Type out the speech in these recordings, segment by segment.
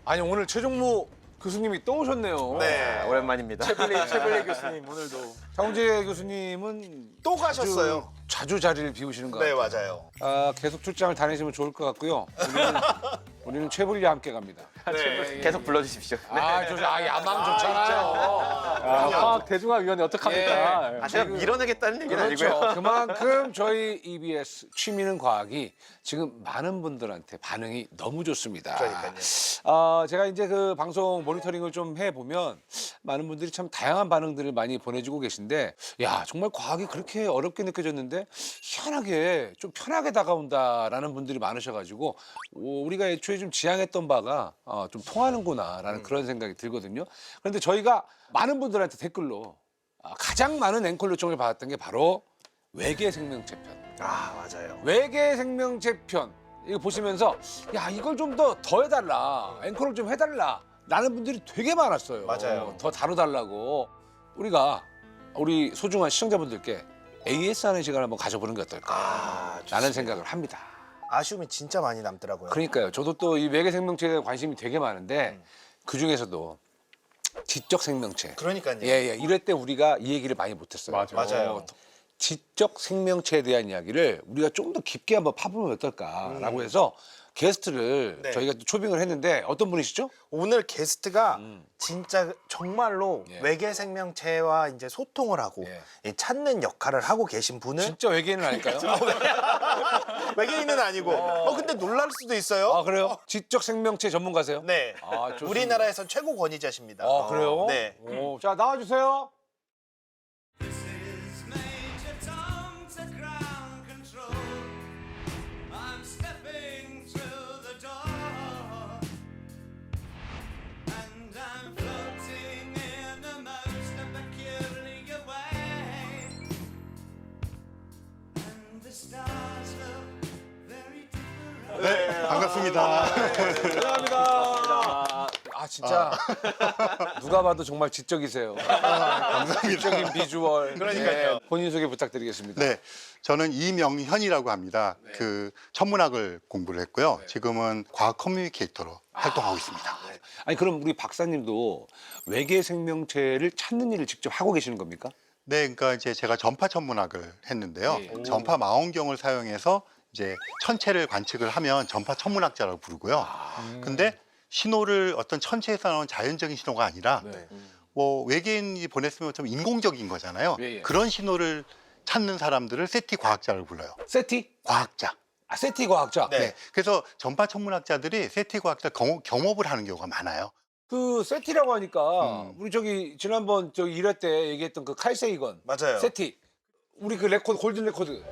아니 오늘 최종무 교수님이 또 오셨네요. 네, 오랜만입니다. 최블리 교수님 오늘도. 장훈재 교수님은 또 가셨어요. 자주 자리를 비우시는 것 네, 같아요. 맞아요. 계속 출장을 다니시면 좋을 것 같고요. 우리는 최불리와 함께 갑니다. 네. 계속 불러주십시오. 야망 좋잖아요. 화학 대중화위원회 어떡합니까? 아, 제가 밀어내겠다는 얘기는 그렇죠. 아니고요. 그만큼 저희 EBS 취미는 과학이 지금 많은 분들한테 반응이 너무 좋습니다. 그러니까요. 제가 이제 그 방송 모니터링을 좀 해보면 많은 분들이 참 다양한 반응들을 많이 보내주고 계신데, 야, 정말 과학이 그렇게 어렵게 느껴졌는데 희한하게 좀 편하게 다가온다라는 분들이 많으셔가지고 우리가 애초에 좀 지향했던 바가 좀 통하는구나라는 그런 생각이 들거든요. 그런데 저희가 많은 분들한테 댓글로 가장 많은 앵콜 요청을 받았던 게 바로 외계 생명체 편. 아, 맞아요. 외계 생명체 편. 이거 보시면서 야, 이걸 좀 더 해달라. 앵콜을 좀 해달라. 라는 분들이 되게 많았어요. 맞아요. 더 다뤄달라고. 우리가 우리 소중한 시청자분들께 AS 하는 시간을 한번 가져보는 게 어떨까. 라는 생각을 합니다. 아쉬움이 진짜 많이 남더라고요. 그러니까요. 저도 또 이 외계 생명체에 관심이 되게 많은데 그 중에서도 지적 생명체. 그러니까요. 예. 이럴 때 우리가 이 얘기를 많이 못했어요. 맞아요. 지적 생명체에 대한 이야기를 우리가 좀 더 깊게 한번 파보면 어떨까라고 해서 게스트를 네. 저희가 또 초빙을 했는데 어떤 분이시죠? 오늘 게스트가 진짜 정말로 예. 외계 생명체와 이제 소통을 하고 예. 이 찾는 역할을 하고 계신 분은 진짜 외계인은 아닐까요? 외계인은 아니고. 근데 놀랄 수도 있어요. 아, 그래요? 지적 생명체 전문가세요? 네. 아, 좋습니다. 우리나라에서 최고 권위자십니다. 아, 그래요? 네. 자, 나와주세요. is Major Tom to ground control. I'm stepping through the door, and I'm floating in a most peculiar way, and the stars look very different. 네, 반갑습니다. 감사합니다. 진짜 누가 봐도 정말 지적이세요. 지적인 비주얼. 그러니까요. 본인 소개 부탁드리겠습니다. 네, 저는 이명현이라고 합니다. 그 천문학을 공부를 했고요. 지금은 과학 커뮤니케이터로 활동하고 있습니다. 아니 그럼 우리 박사님도 외계 생명체를 찾는 일을 직접 하고 계시는 겁니까? 네, 그러니까 이제 제가 전파 천문학을 했는데요. 예. 전파 망원경을 사용해서 이제 천체를 관측을 하면 전파 천문학자라고 부르고요. 근데 신호를 어떤 천체에서 나온 자연적인 신호가 아니라 네. 뭐 외계인이 보냈으면 좀 인공적인 거잖아요. 예. 그런 신호를 찾는 사람들을 세티 과학자라고 불러요. 세티? 과학자. 세티 과학자. 네. 네. 그래서 전파 천문학자들이 세티 과학자 경업을 하는 경우가 많아요. 그 세티라고 하니까 우리 저기 지난번 저기 1회 때 얘기했던 그 칼 세이건. 맞아요. 세티. 우리 그 레코드 골든 레코드.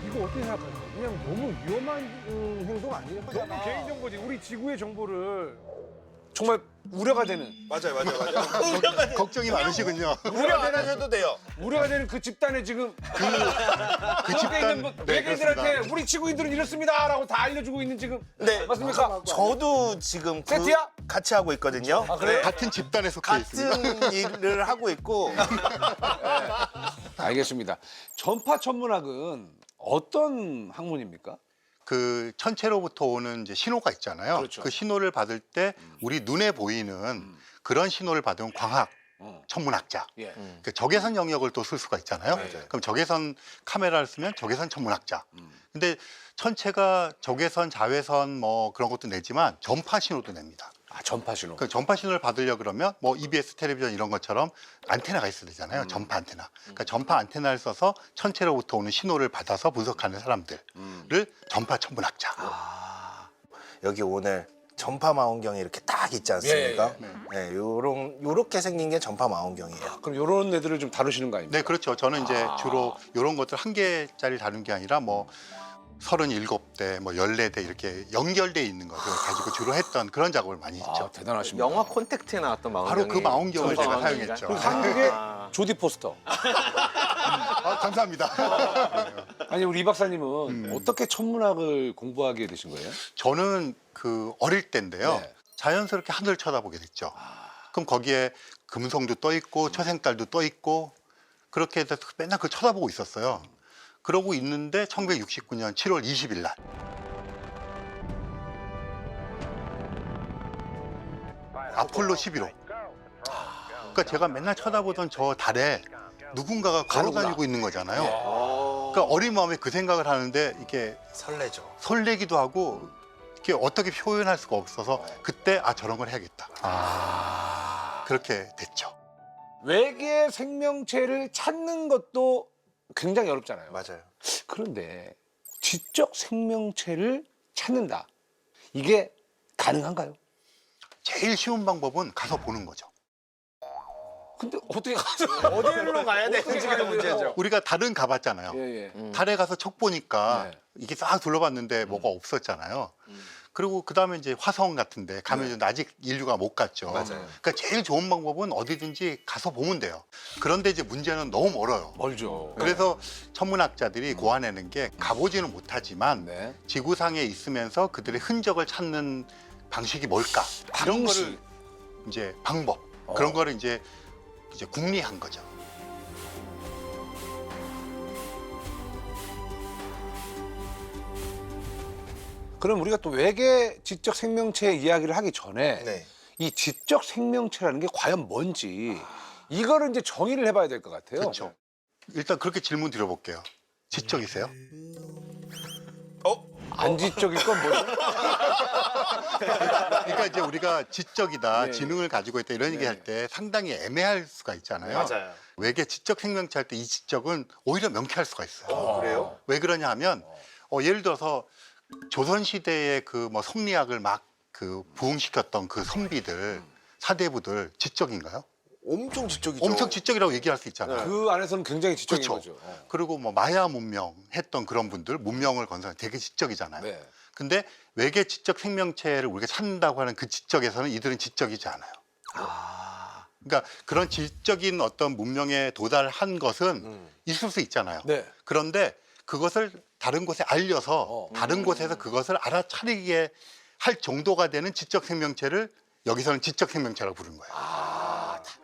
이거 어떻게 생각하세요? 그냥 너무 위험한 행동 아니에요? 너무 개인정보지. 우리 지구의 정보를 정말 우려가 되는 맞아요. 걱정이 많으시군요. 우려 안 하셔도 돼요. 우려가 되는 그 집단의 지금 그 집단, 네, 외계인들한테 그렇습니다. 우리 지구인들은 이렇습니다라고 다 알려주고 있는 지금 네. 맞습니까? 저도 지금 세티야? 같이 하고 있거든요. 아, 그래요? 같은 집단에 속해 있습니다. 같은 일을 하고 있고 알겠습니다. 전파 천문학은 어떤 학문입니까? 그 천체로부터 오는 이제 신호가 있잖아요. 그렇죠. 그 신호를 받을 때 우리 눈에 보이는 그런 신호를 받은 광학 천문학자. 예. 그 적외선 영역을 또 쓸 수가 있잖아요. 그럼 적외선 카메라를 쓰면 적외선 천문학자. 근데 천체가 적외선, 자외선 뭐 그런 것도 내지만 전파 신호도 냅니다. 전파 신호. 그 전파 신호를 받으려 그러면 뭐 EBS 텔레비전 이런 것처럼 안테나가 있어야 되잖아요. 전파 안테나. 그러니까 전파 안테나를 써서 천체로부터 오는 신호를 받아서 분석하는 사람들을 전파 천문학자. 여기 오늘 전파 망원경이 이렇게 딱 있지 않습니까? 네, 요렇게 생긴 게 전파 망원경이에요. 그럼 이런 애들을 좀 다루시는 거 아닙니까? 네, 그렇죠. 저는 이제 주로 이런 것들 한 개짜리 다룬 게 아니라 뭐 37대, 뭐 14대 이렇게 연결돼 있는 것을 가지고 주로 했던 그런 작업을 많이 했죠. 대단하십니다. 영화 콘택트에 나왔던 망원경이 바로 그 망원경을 제가 전파 사용했죠. 그 한국의 아. 조디 포스터. 감사합니다. 아니 우리 이 박사님은 어떻게 천문학을 공부하게 되신 거예요? 저는 그 어릴 때인데요. 네. 자연스럽게 하늘을 쳐다보게 됐죠. 그럼 거기에 금성도 떠 있고 초생달도 떠 있고 그렇게 해서 맨날 그걸 쳐다보고 있었어요. 그러고 있는데 1969년 7월 20일 날 아폴로 11호. 그러니까 제가 맨날 쳐다보던 저 달에 누군가가 걸어다니고 있는 거잖아요. 그러니까 어린 마음에 그 생각을 하는데 이게 설레죠. 설레기도 하고 이렇게 어떻게 표현할 수가 없어서 그때 저런 걸 해야겠다. 그렇게 됐죠. 외계 생명체를 찾는 것도 굉장히 어렵잖아요. 맞아요. 그런데 지적 생명체를 찾는다. 이게 가능한가요? 제일 쉬운 방법은 가서 보는 거죠. 근데 어떻게 가서 어디로 가야 되는지가 문제죠. 우리가 달은 가봤잖아요. 예, 예. 달에 가서 척 보니까 네. 이게 싹 둘러봤는데 뭐가 없었잖아요. 그리고 그 다음에 이제 화성 같은데 가면 아직 인류가 못 갔죠. 맞아요. 그러니까 제일 좋은 방법은 어디든지 가서 보면 돼요. 그런데 이제 문제는 너무 멀어요. 멀죠. 그래서 천문학자들이 고안해낸 게 가보지는 못하지만 네. 지구상에 있으면서 그들의 흔적을 찾는 방식이 뭘까? 이런 방식. 거를 이제 방법 그런 거를 이제 궁리한 거죠. 그럼 우리가 또 외계 지적 생명체 이야기를 하기 전에 네. 이 지적 생명체라는 게 과연 뭔지 이거를 이제 정의를 해봐야 될 것 같아요. 그렇죠. 일단 그렇게 질문 드려볼게요. 지적이세요? 안 지적일 건 뭐죠? 그러니까 이제 우리가 지적이다, 네. 지능을 가지고 있다 이런 얘기할 때 상당히 애매할 수가 있잖아요. 맞아요. 외계 지적 생명체 할 때 이 지적은 오히려 명쾌할 수가 있어요. 그래요? 왜 그러냐 하면 예를 들어서 조선 시대의 그 뭐 성리학을 막 그 부흥시켰던 그 선비들 사대부들 지적인가요? 엄청 지적이죠. 엄청 지적이라고 얘기할 수 있잖아요. 그 안에서는 굉장히 지적인 그쵸. 거죠. 그리고 뭐 마야 문명 했던 그런 분들 문명을 건설한 되게 지적이잖아요. 네. 근데 외계 지적 생명체를 우리가 찾는다고 하는 그 지적에서는 이들은 지적이지 않아요. 그러니까 그런 지적인 어떤 문명에 도달한 것은 있을 수 있잖아요. 네. 그런데 그것을 다른 곳에 알려서 다른 곳에서 그것을 알아차리게 할 정도가 되는 지적 생명체를 여기서는 지적 생명체라고 부르는 거예요.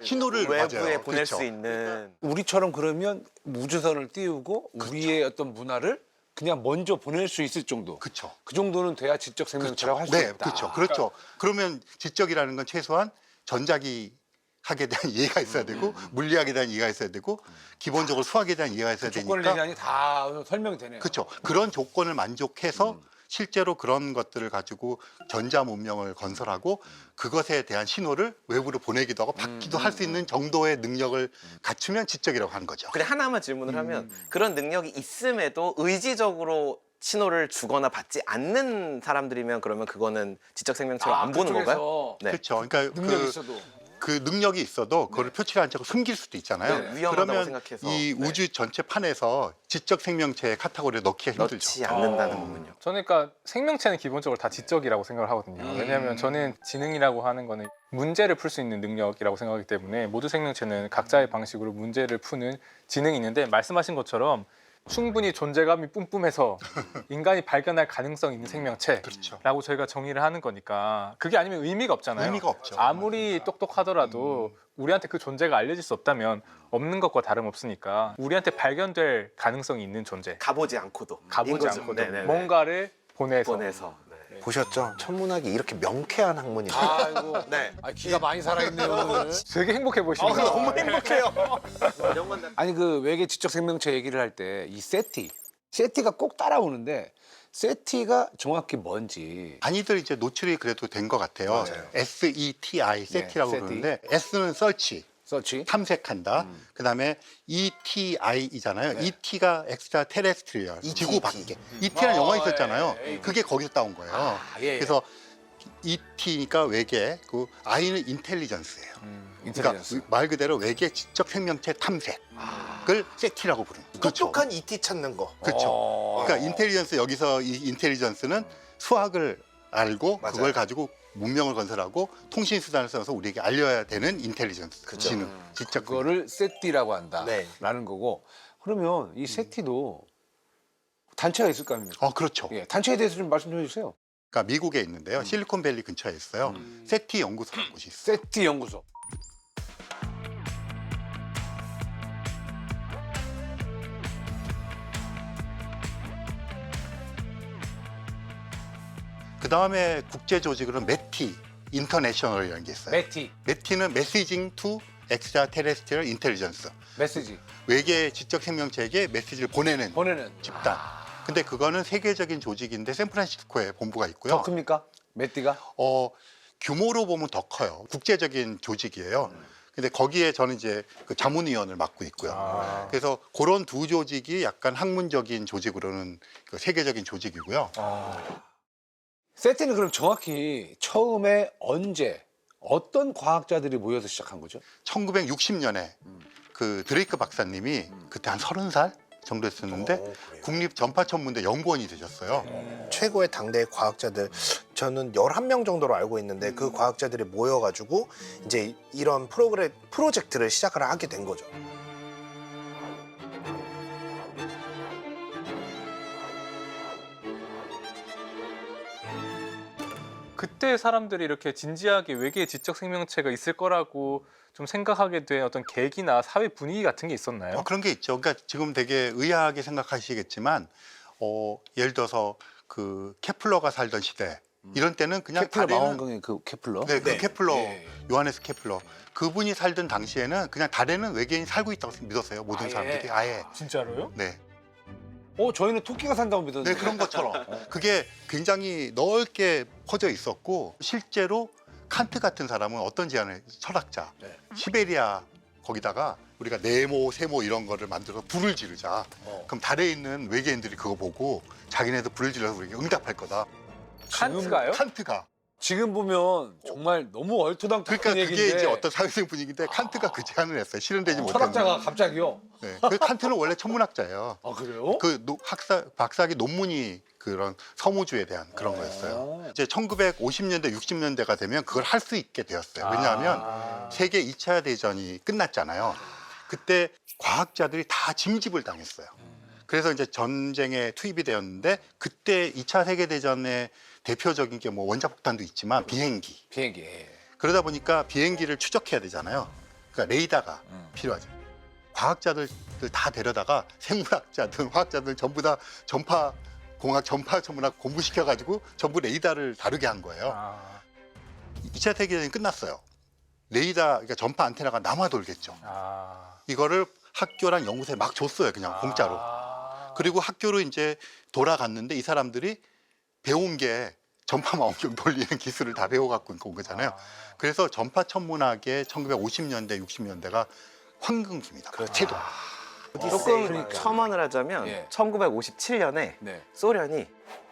신호를 외부에 맞아요. 보낼 그렇죠. 수 있는. 우리처럼 그러면 우주선을 띄우고 우리의 어떤 문화를 그냥 먼저 보낼 수 있을 정도. 그렇죠. 그 정도는 돼야 지적 생명체라고 할 수 네, 있다. 그렇죠. 그렇죠. 그러면 지적이라는 건 최소한 전자기 학에 대한 이해가 있어야 되고 물리학에 대한 이해가 있어야 되고 기본적으로 수학에 대한 이해가 있어야 조건을 되니까 얘기하니 다 설명이 되네요. 그렇죠. 그런 조건을 만족해서 실제로 그런 것들을 가지고 전자 문명을 건설하고 그것에 대한 신호를 외부로 보내기도 하고 받기도 할 수 있는 정도의 능력을 갖추면 지적이라고 하는 거죠. 근데 하나만 질문을 하면 그런 능력이 있음에도 의지적으로 신호를 주거나 받지 않는 사람들이면 그러면 그거는 지적 생명체로 안 보는 건가요? 네. 그렇죠. 그러니까 능력이 있어도. 그 능력이 있어도 그거를 표출하지 않고 숨길 수도 있잖아요. 네, 위험하다고 그러면 생각해서. 이 네. 우주 전체 판에서 지적 생명체의 카테고리에 넣기가 힘들죠. 넣지 않는다는 거군요. 저는 그러니까 생명체는 기본적으로 다 지적이라고 생각을 하거든요. 왜냐하면 저는 지능이라고 하는 거는 문제를 풀 수 있는 능력이라고 생각하기 때문에 모두 생명체는 각자의 방식으로 문제를 푸는 지능이 있는데 말씀하신 것처럼 충분히 존재감이 뿜뿜해서 인간이 발견할 가능성 있는 생명체라고 그렇죠. 저희가 정의를 하는 거니까 그게 아니면 의미가 없잖아요. 의미가 없죠. 아무리 똑똑하더라도 우리한테 그 존재가 알려질 수 없다면 없는 것과 다름없으니까 우리한테 발견될 가능성이 있는 존재, 가보지 않고도. 가보지 인거죠. 않고도 네네네. 뭔가를 보내서 보내서. 네. 보셨죠? 천문학이 이렇게 명쾌한 학문이에요. 아이고. 네. 아, 기가 많이 살아있네요. 오늘. 되게 행복해 보이시네요. 너무 행복해요. 아니 그 외계 지적 생명체 얘기를 할 때 이 세티가 꼭 따라오는데 세티가 정확히 뭔지. 많이들 이제 노출이 그래도 된 것 같아요. 맞아요. SETI, 세티라고 세티. 그러는데 S는 서치, 서치. 탐색한다. 그다음에 ETI이잖아요. 네. ET가 엑스트라 테레스트리얼, 지구 밖에. ET라는 영화 있었잖아요. 그게 거기서 따온 거예요. 예, 예. 그래서 ET니까 외계, 그 I는 인텔리전스예요. 그러니까 인텔리전스. 말 그대로 외계 지적 생명체 탐색을 세티라고 부르는 거죠. 똑똑한 ET 찾는 거. 그렇죠. 그러니까 인텔리전스 여기서 이 인텔리전스는 수학을 알고 맞아요. 그걸 가지고 문명을 건설하고 통신 수단을 써서 우리에게 알려야 되는 인텔리전스, 지능, 지적 그거를 세티라고 한다라는 네. 거고. 그러면 이 세티도 단체가 있을 거 아닙니까? 그렇죠. 예, 단체에 대해서 좀 말씀 좀 해주세요. 그러니까 미국에 있는데요. 실리콘밸리 근처에 있어요. 세티 연구소라는 곳이 있어요. 세티 연구소. 그 다음에 국제 조직으로는 METI 인터내셔널이라는 게 있어요. 메티 METI는 Messaging to Extraterrestrial Intelligence. 메시지 외계 지적 생명체에게 메시지를 보내는 보내는 집단. 근데 그거는 세계적인 조직인데 샌프란시스코에 본부가 있고요. 더 큽니까? 메티가? 규모로 보면 더 커요. 국제적인 조직이에요. 근데 거기에 저는 이제 그 자문위원을 맡고 있고요. 그래서 그런 두 조직이 약간 학문적인 조직으로는 그 세계적인 조직이고요. 세티는 그럼 정확히 처음에 언제 어떤 과학자들이 모여서 시작한 거죠? 1960년에 그 드레이크 박사님이 그때 한 30살 정도 했었는데 국립전파천문대 연구원이 되셨어요. 최고의 당대 과학자들 저는 11명 정도로 알고 있는데 그 과학자들이 모여가지고 이제 이런 프로젝트를 시작을 하게 된 거죠. 그때 사람들이 이렇게 진지하게 외계 지적 생명체가 있을 거라고 좀 생각하게 된 어떤 계기나 사회 분위기 같은 게 있었나요? 그런 게 있죠. 그러니까 지금 되게 의아하게 생각하시겠지만 예를 들어서 그 케플러가 살던 시대 이런 때는 그냥 케플러 다리는 망원경의 그 케플러? 네, 그 케플러, 예, 예. 요하네스 케플러 그분이 살던 당시에는 그냥 달에는 외계인이 살고 있다고 믿었어요. 모든 아예? 사람들이 아예. 진짜로요? 네. 저희는 토끼가 산다고 믿었는데. 네, 그런 것처럼 그게 굉장히 넓게 퍼져 있었고 실제로 칸트 같은 사람은 어떤 제안을 철학자 네. 시베리아 거기다가 우리가 네모, 세모 이런 거를 만들어서 불을 지르자. 그럼 달에 있는 외계인들이 그거 보고 자기네도 불을 질러서 우리에게 응답할 거다. 칸트가요? 칸트가. 지금 보면 정말 너무 얼토당토한 그러니까 그게 얘기인데 이제 어떤 사회적 분위기인데 칸트가 그 제안을 했어요. 실현되지 못했는데. 철학자가 갑자기요? 네. 그 칸트는 원래 천문학자예요. 아 그래요? 그 박사학위 논문이 그런 서무주에 대한 그런 거였어요. 이제 1950년대, 60년대가 되면 그걸 할 수 있게 되었어요. 왜냐하면 세계 2차 대전이 끝났잖아요. 그때 과학자들이 다 짐집을 당했어요. 그래서 이제 전쟁에 투입이 되었는데 그때 2차 세계대전의 대표적인 게 뭐 원자폭탄도 있지만 비행기. 비행기. 예. 그러다 보니까 비행기를 추적해야 되잖아요. 그러니까 레이더가 필요하죠. 과학자들 다 데려다가 생물학자들, 화학자들 전부 다 전파 천문학 공부시켜가지고 전부 레이더를 다루게 한 거예요. 2차 세계대전이 끝났어요. 레이더, 그러니까 전파 안테나가 남아 돌겠죠. 이거를 학교랑 연구소에 막 줬어요. 그냥 공짜로. 그리고 학교로 이제 돌아갔는데 이 사람들이 배운 게 전파망원경 돌리는 기술을 다 배워갖고 온 거잖아요. 그래서 전파 천문학의 1950년대, 60년대가 황금기입니다. 채도. 조금 첨언을 하자면 예. 1957년에 네. 소련이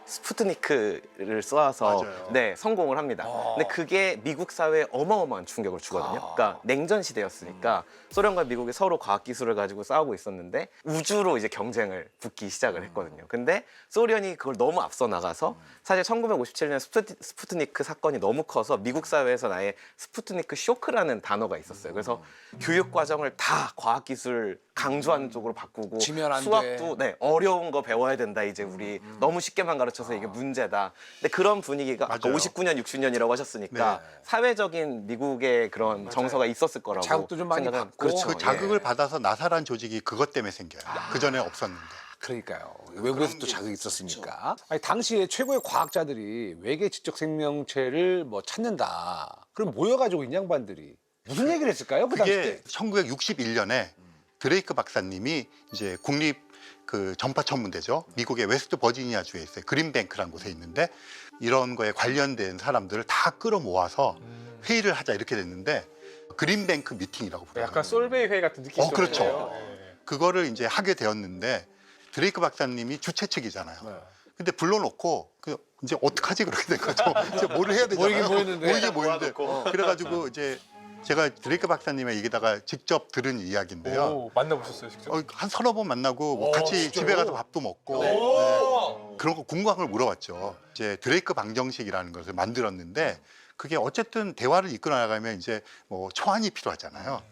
스푸트니크를 쏘아서 맞아요. 네, 성공을 합니다. 근데 그게 미국 사회에 어마어마한 충격을 주거든요. 그러니까 냉전 시대였으니까 소련과 미국이 서로 과학 기술을 가지고 싸우고 있었는데 우주로 이제 경쟁을 붙기 시작을 했거든요. 근데 소련이 그걸 너무 앞서 나가서 사실 1957년 스푸트니크 사건이 너무 커서 미국 사회에서 아예 스푸트니크 쇼크라는 단어가 있었어요. 그래서 교육 과정을 다 과학 기술 강조하는 쪽으로 바꾸고 지면 안 돼. 수학도 네, 어려운 거 배워야 된다. 이제 우리 너무 쉽게만 가르쳐서 이게 문제다. 근데 그런 분위기가 아까 맞아요. 59년, 60년이라고 하셨으니까 사회적인 미국의 그런 정서가 있었을 거라고 자극도 좀 많이 생각은- 받고. 그렇죠. 그 자극을 예. 받아서 나사란 조직이 그것 때문에 생겨요. 그 전에 없었는데. 그러니까요. 외국에서 또 자극이 있었으니까. 아니, 당시에 최고의 과학자들이 외계 지적 생명체를 뭐 찾는다. 그럼 모여가지고 이 양반들이 무슨 얘기를 했을까요? 그 당시 그게 때. 1961년에 드레이크 박사님이 이제 국립 그 전파천문대죠. 미국의 웨스트 버지니아주에 있어요. 그린뱅크라는 곳에 있는데 이런 거에 관련된 사람들을 다 끌어모아서 회의를 하자 이렇게 됐는데 그린뱅크 미팅이라고 불러요. 약간 솔베이 회의 같은 느낌이 좀 그렇죠. 있네요. 예. 그거를 이제 하게 되었는데 드레이크 박사님이 주최 측이잖아요. 근데 불러놓고 이제 어떡하지 그렇게 된 거죠. 이제 뭐를 해야 되잖아요. 모이긴 모이는데. 그래가지고 이제 제가 드레이크 박사님의 얘기다가 직접 들은 이야기인데요. 오, 만나보셨어요 직접? 한 서너 번 만나고 뭐 같이 집에 가서 밥도 먹고 네. 그런 거 궁금한 걸 물어봤죠. 이제 드레이크 방정식이라는 것을 만들었는데 그게 어쨌든 대화를 이끌어 나가면 이제 뭐 초안이 필요하잖아요.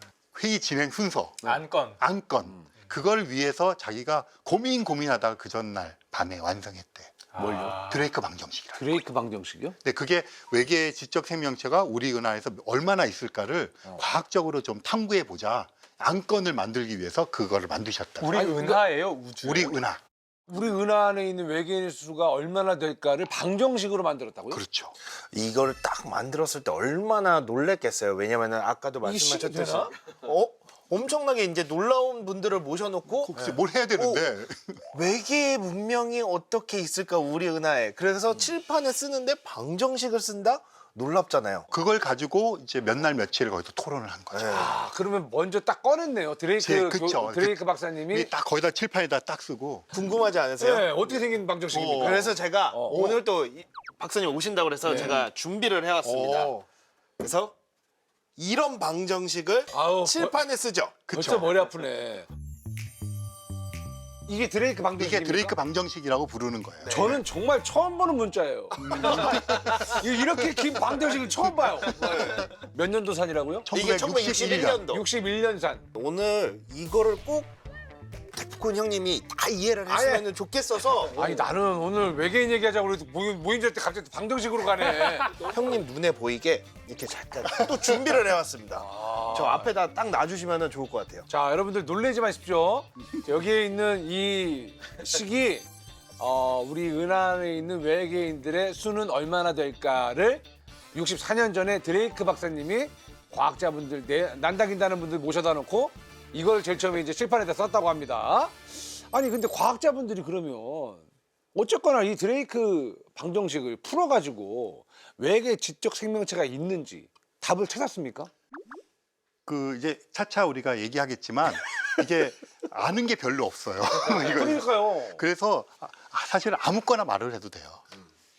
회의 진행 순서, 안건 그걸 위해서 자기가 고민하다가 그 전날 밤에 완성했대. 뭘요? 드레이크 방정식이라. 드레이크 방정식이요? 근데 그게 외계 지적 생명체가 우리 은하에서 얼마나 있을까를 과학적으로 좀 탐구해 보자. 안건을 만들기 위해서 그거를 만드셨다. 우리 은하예요? 우주? 우리 은하. 우리 은하 안에 있는 외계인 수가 얼마나 될까를 방정식으로 만들었다고요? 그렇죠. 이걸 딱 만들었을 때 얼마나 놀랬겠어요. 왜냐면은 아까도 이게 식이 말씀하셨듯이 되나? 엄청나게 이제 놀라운 분들을 모셔놓고 혹시 뭘 해야 되는데 외계 문명이 어떻게 있을까 우리 은하에. 그래서 칠판에 쓰는데 방정식을 쓴다? 놀랍잖아요. 그걸 가지고 이제 몇 날 며칠 거기서 토론을 한 거죠. 네. 아, 그러면 먼저 딱 꺼냈네요. 드레이크 그쵸. 드레이크 박사님이. 이게 딱 거기다 칠판에다 딱 쓰고 궁금하지 않으세요? 네, 어떻게 생긴 방정식입니까? 그래서 제가 어. 오늘 또 박사님 오신다고 그래서 네. 제가 준비를 해왔습니다. 어. 그래서 이런 방정식을 아우, 칠판에 쓰죠. 벌써 머리 아프네. 이게 드레이크 방정식입니까? 이게 드레이크 방정식이라고 부르는 거예요. 저는 정말 처음 보는 문자예요. 이렇게 긴 방정식을 처음 봐요. 몇 년도 산이라고요? 이게 1961년도. 61년산. 오늘 이거를 꼭 데프콘 형님이 다 이해를 했으면 좋겠어서 아니 나는 오늘 외계인 얘기하자고 그래도 모임절 때 갑자기 방정식으로 가네. 형님 눈에 보이게 이렇게 잠깐 또 준비를 해왔습니다. 저 앞에다 딱 놔주시면 좋을 것 같아요. 자, 여러분들 놀라지 마십시오. 여기에 있는 이 식이 우리 은하에 있는 외계인들의 수는 얼마나 될까를 64년 전에 드레이크 박사님이 과학자분들, 난다긴다는 분들 모셔다 놓고 이걸 제일 처음에 이제 칠판에다 썼다고 합니다. 아니, 근데 과학자분들이 그러면 어쨌거나 이 드레이크 방정식을 풀어가지고 외계 지적 생명체가 있는지 답을 찾았습니까? 그 이제 차차 우리가 얘기하겠지만 이게 아는 게 별로 없어요. 이거. 그러니까요. 그래서 사실 아무거나 말을 해도 돼요.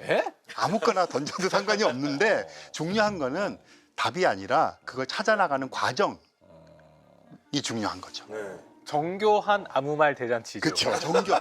에? 아무거나 던져도 상관이 없는데 중요한 거는 답이 아니라 그걸 찾아나가는 과정이 중요한 거죠. 정교한 아무 말 대잔치죠. 그렇죠. 정교.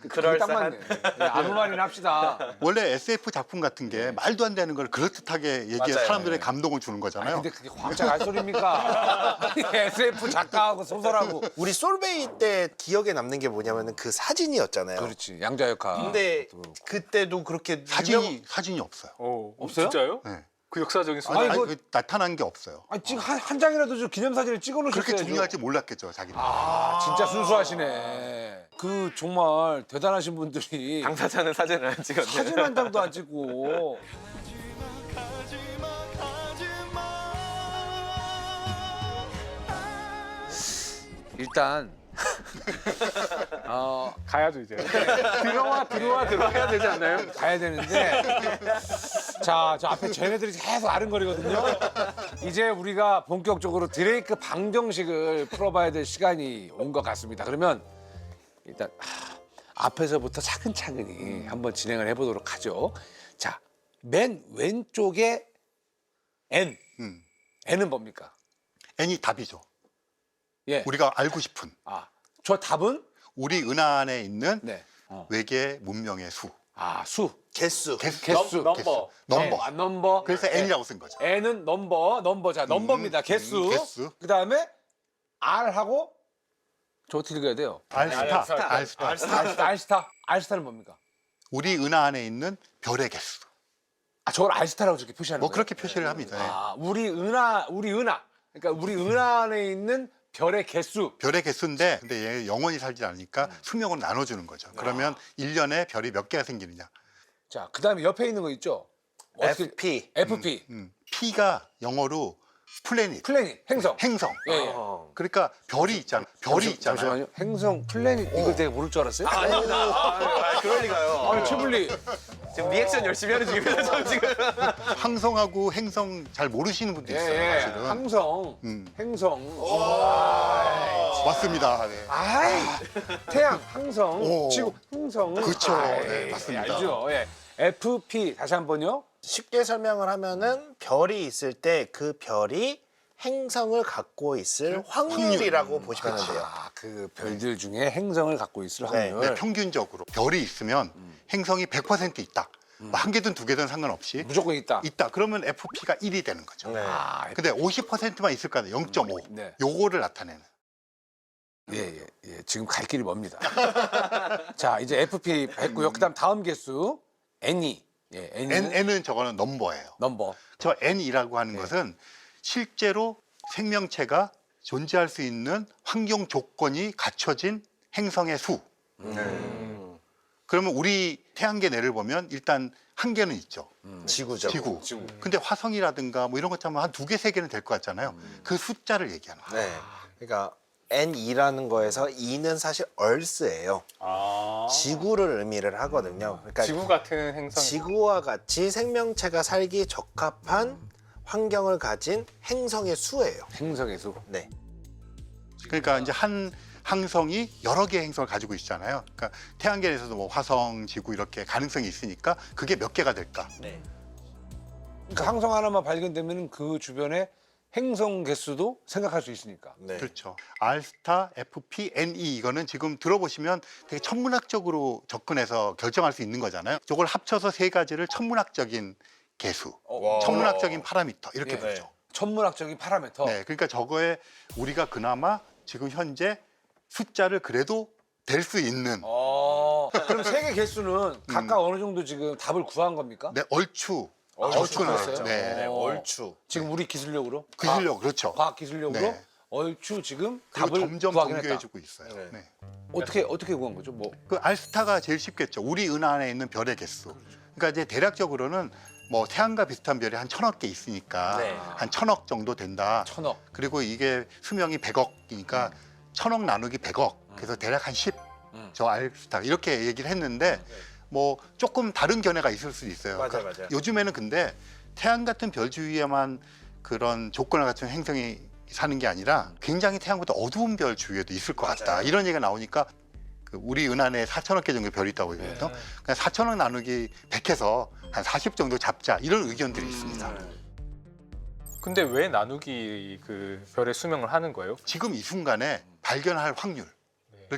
그게 딱 맞네. 네, 아무 말이나 합시다. 원래 SF 작품 같은 게 말도 안 되는 걸 그럴듯하게 얘기해 맞아요. 사람들의 감동을 주는 아니, 거잖아요. 근데 그게 과학자가 할 소리입니까? 아니, SF 작가하고 소설하고. 우리 솔베이 때 기억에 남는 게 뭐냐면 그 사진이었잖아요. 그렇지, 양자 역할. 근데 그때도 그렇게 사진이 없어요. 없어요? 진짜요? 네. 그 역사적인 순간. 아니, 아니, 아니, 나타난 게 없어요. 아니, 지금 한 장이라도 좀 기념사진을 찍어놓으셨어야죠. 그렇게 중요할지 몰랐겠죠, 자기는. 아, 진짜 순수하시네. 그 정말 대단하신 분들이 당사자는 사진을 안 찍었네. 사진 한 장도 안 찍고. 일단 가야죠 이제. 들어와야 되지 않나요? 가야 되는데 자, 저 앞에 쟤네들이 계속 아른거리거든요. 이제 우리가 본격적으로 드레이크 방정식을 풀어봐야 될 시간이 온 것 같습니다. 그러면 일단 앞에서부터 차근차근히 한번 진행을 해보도록 하죠. 자, 맨 왼쪽에 N. 음. N은 뭡니까? N이 답이죠. 예. 우리가 알고 싶은 저 답은 우리 은하 안에 있는 네. 외계 문명의 수. 수. 개수. 개수. 넘버. 넘버. 넘버. 그래서 N이라고 쓴 거죠. N은 넘버. 자, 넘버입니다. 개수. 개수. 그다음에 R하고 저 어떻게 읽어야 돼요? 알스타. 알스타는 뭡니까? 우리 은하 안에 있는 별의 개수. 저걸 알스타라고 저렇게 표시하는 뭐 거예요? 그렇게 표시를 합니다. 네. 우리 은하. 그러니까 우리 은하 안에 있는 별의 개수. 별의 개수인데 근데 얘 영원히 살지 않으니까 수명을 나눠주는 거죠. 그러면 1년에 별이 몇 개가 생기느냐. 자, 그다음에 옆에 있는 거 있죠? FP. FP. P가 영어로 플래닛, 행성. 행성. 예. 그러니까 별이 있잖아요. 잠시만요. 행성, 플래닛 이걸 내가 모를 줄 알았어요? 그럴 리가요. 최블리. 지금 리액션 열심히 하는 중입니다. 저 지금. 항성하고 행성 잘 모르시는 분도 있어요. 사실은. 항성, 행성. 맞습니다. 네. 태양, 항성, 오. 지구, 행성. 그렇죠. 네, 맞습니다. 알죠. 예. FP 다시 한번요. 쉽게 설명을 하면은 별이 있을 때 그 별이 행성을 갖고 있을 확률이라고 보시면 돼요. 그 별들 중에 행성을 갖고 있을 네, 확률. 네, 평균적으로 별이 있으면 행성이 100% 있다. 뭐 한 개든 두 개든 상관없이 무조건 있다. 그러면 FP가 1이 되는 거죠. 네. 근데 50%만 있을 거 아니에요. 0.5. 네. 요거를 나타내는. 예. 지금 갈 길이 멉니다. 자, 이제 FP 했고요. 그다음 다음 개수 N이. 예, N은 저거는 넘버예요. 넘버. 저 N이라고 하는 것은 실제로 생명체가 존재할 수 있는 환경 조건이 갖춰진 행성의 수. 그러면 우리 태양계 내를 보면 일단 한 개는 있죠. 지구죠. 지구. 근데 화성이라든가 뭐 이런 것처럼 한 2개, 3개는 될 것 같잖아요. 그 숫자를 얘기하는 거예요. 네. 그러니까 N2라는 거에서 2는 사실 얼스예요. 지구를 의미를 하거든요. 그러니까 지구 같은 행성. 지구와 같이 생명체가 살기 적합한 환경을 가진 행성의 수예요. 행성의 수. 네. 그러니까 이제 한 항성이 여러 개의 행성을 가지고 있잖아요. 그러니까 태양계에서도 뭐 화성, 지구 이렇게 가능성이 있으니까 그게 몇 개가 될까? 네. 그러니까 항성 하나만 발견되면 그 주변에 행성 개수도 생각할 수 있으니까. 네. 그렇죠. 알스타, FP, NE 이거는 지금 들어보시면 되게 천문학적으로 접근해서 결정할 수 있는 거잖아요. 저걸 합쳐서 세 가지를 천문학적인 개수, 천문학적인 파라미터 이렇게 예. 부르죠. 천문학적인 파라미터. 네, 그러니까 저거에 우리가 그나마 지금 현재 숫자를 그래도 될 수 있는 그럼 세계 개수는 각각 어느 정도 지금 답을 구한 겁니까? 네, 얼추 얼추 접근을 구했어요? 네, 얼추. 지금 우리 기술력으로? 그 실력 그렇죠. 과학 기술력으로 네. 얼추 지금 그리고 답을 점점 구하긴 했다. 정교해지고 있어요. 네. 네. 어떻게 구한 거죠? 뭐 그 알스타가 제일 쉽겠죠. 우리 은 안에 있는 별의 개수. 그러니까 이제 대략적으로는 뭐 태양과 비슷한 별이 한 1000억 개 있으니까 네. 한 1000억 정도 된다. 1000억. 그리고 이게 수명이 100억이니까 1000억 나누기 100억. 그래서 대략 한 10. 저 알스타 이렇게 얘기를 했는데 뭐 조금 다른 견해가 있을 수도 있어요. 맞아요, 그러니까 맞아요. 요즘에는 근데 태양 같은 별 주위에만 그런 조건을 갖춘 행성이 사는 게 아니라 굉장히 태양보다 어두운 별 주위에도 있을 것 같다. 맞아요. 이런 얘기가 나오니까 그 우리 은하에 4천억 개 정도 별이 있다고 얘기했거든요. 그러니까 4천억 나누기 100해서 한 40 정도 잡자 이런 의견들이 있습니다. 근데 왜 나누기 그 별의 수명을 하는 거예요? 지금 이 순간에 발견할 확률을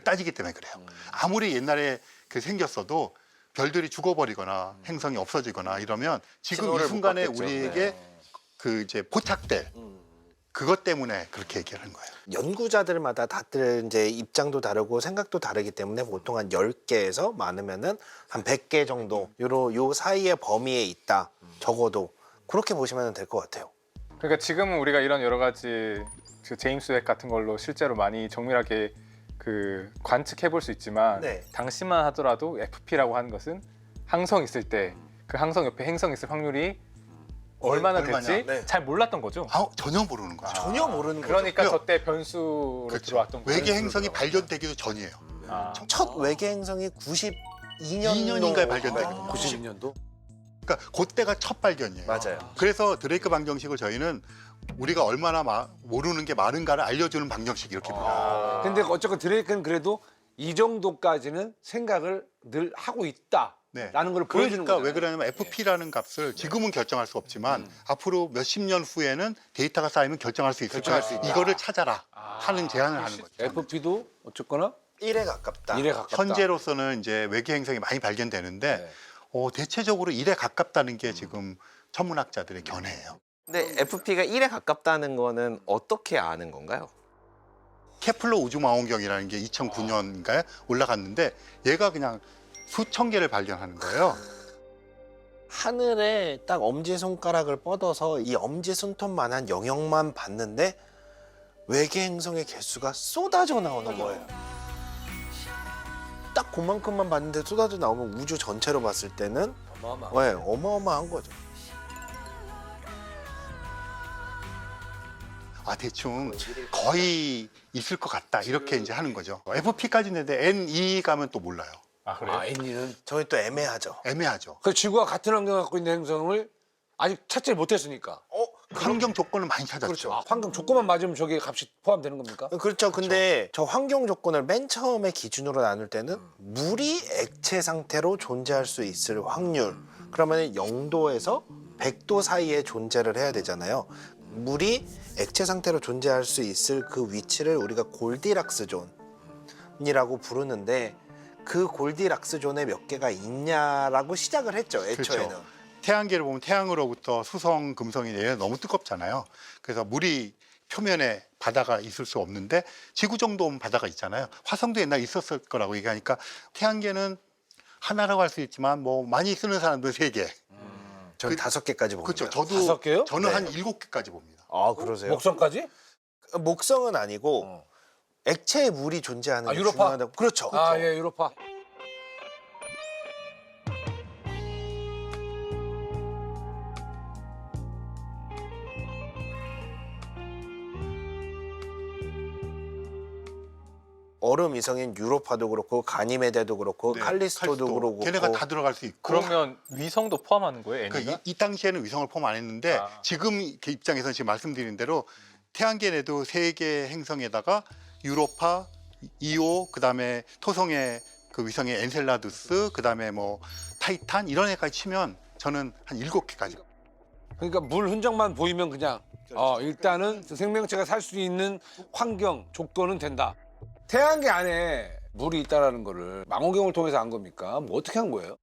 따지기 때문에 그래요. 아무리 옛날에 그 생겼어도 별들이 죽어버리거나 행성이 없어지거나 이러면 지금 이 신호를 못 순간에 받겠죠. 우리에게 그 이제 포착될 그것 때문에 그렇게 얘기를 하는 거예요. 연구자들마다 다들 이제 입장도 다르고 생각도 다르기 때문에 보통 한 10개에서 많으면은 한 100개 정도 요 사이의 범위에 있다. 적어도 그렇게 보시면 될 것 같아요. 그러니까 지금은 우리가 이런 여러 가지 그 제임스 웹 같은 걸로 실제로 많이 정밀하게 그 관측해 볼 수 있지만 네. 당시만 하더라도 FP라고 하는 것은 항성 있을 때 그 항성 옆에 행성 있을 확률이 얼마나 얼마냐? 될지 네. 잘 몰랐던 거죠. 전혀 모르는 거죠. 전혀 모르는 거죠. 그러니까 왜요? 저때 변수로 그렇죠. 들어왔던 거예요. 외계 행성이 발견되기도 전이에요. 아. 첫 외계 행성이 92년 2년인가에 발견되거든요. 92년도? 그러니까 그때가 첫 발견이에요. 맞아요. 그래서 드레이크 방정식을 저희는 우리가 얼마나 모르는 게 많은가를 알려주는 방정식 이렇게 불러요. 근데 어쨌건 드레이크는 그래도 이 정도까지는 생각을 늘 하고 있다라는 걸 보여주는 그러니까 거예요. 왜 그러냐면 FP라는 값을 지금은 결정할 수 없지만 앞으로 몇십 년 후에는 데이터가 쌓이면 결정할 수 있을 결정할 거야. 수 있다. 이거를 찾아라 하는 제안을 하는 거죠. FP도 어쨌거나 1에 가깝다. 1에 가깝다. 현재로서는 이제 외계 행성이 많이 발견되는데 네. 대체적으로 1에 가깝다는 게 지금 천문학자들의 견해예요. 근데 FP가 1에 가깝다는 거는 어떻게 아는 건가요? 케플러 우주망원경이라는 게 2009년인가에 올라갔는데 얘가 그냥 수천 개를 발견하는 거예요. 하늘에 딱 엄지손가락을 뻗어서 이 엄지손톱만한 영역만 봤는데 외계 행성의 개수가 쏟아져 나오는 거예요. 딱 그만큼만 봤는데 쏟아져 나오면 우주 전체로 봤을 때는 네, 어마어마한 거죠. 대충 거의 있을 것 같다 이렇게 이제 하는 거죠. FP까지 있는데 NE 가면 또 몰라요. 아 그래요? N이는 저희 또 애매하죠. 애매하죠. 그 지구와 같은 환경을 갖고 있는 행성을 아직 찾지 못했으니까. 환경 조건을 많이 찾았죠. 그렇죠. 환경 조건만 맞으면 저게 값이 포함되는 겁니까? 그렇죠. 근데 저 환경 조건을 맨 처음에 기준으로 나눌 때는 물이 액체 상태로 존재할 수 있을 확률. 그러면 0도에서 100도 사이에 존재를 해야 되잖아요. 물이 액체 상태로 존재할 수 있을 그 위치를 우리가 골디락스 존이라고 부르는데 그 골디락스 존에 몇 개가 있냐라고 시작을 했죠. 애초에는. 그렇죠. 태양계를 보면 태양으로부터 수성, 금성이 얘는 너무 뜨겁잖아요. 그래서 물이 표면에 바다가 있을 수 없는데 지구 정도면 바다가 있잖아요. 화성도 옛날에 있었을 거라고 얘기하니까 태양계는 하나라고 할 수 있지만 뭐 많이 쓰는 사람들은 3개. 저는 5개까지 봅니다. 그렇죠. 저도 5개요? 저는 네. 한 7개까지 봅니다. 아, 그러세요? 목성까지? 목성은 아니고 액체에 물이 존재하는 게 유로파? 중요하다고. 그렇죠. 아, 예, 유로파. 얼음 위성인 유로파도 그렇고 가니메데도 그렇고 네, 칼리스토도 그렇고 걔네가 다 들어갈 수 있고. 그러면 위성도 포함하는 거예요, 애니가? 그러니까 이 당시에는 위성을 포함 안 했는데 아. 지금 그 입장에서는 지금 말씀드린 대로 태양계에도 3개 행성에다가 유로파, 이오, 그다음에 토성의 그 위성의 엔셀라두스, 그다음에 뭐 타이탄 이런 애까지 치면 저는 한 7개까지. 그러니까 물 흔적만 보이면 그냥 일단은 생명체가 살 수 있는 환경 조건은 된다. 태양계 안에 물이 있다라는 거를 망원경을 통해서 안 겁니까? 뭐 어떻게 한 거예요?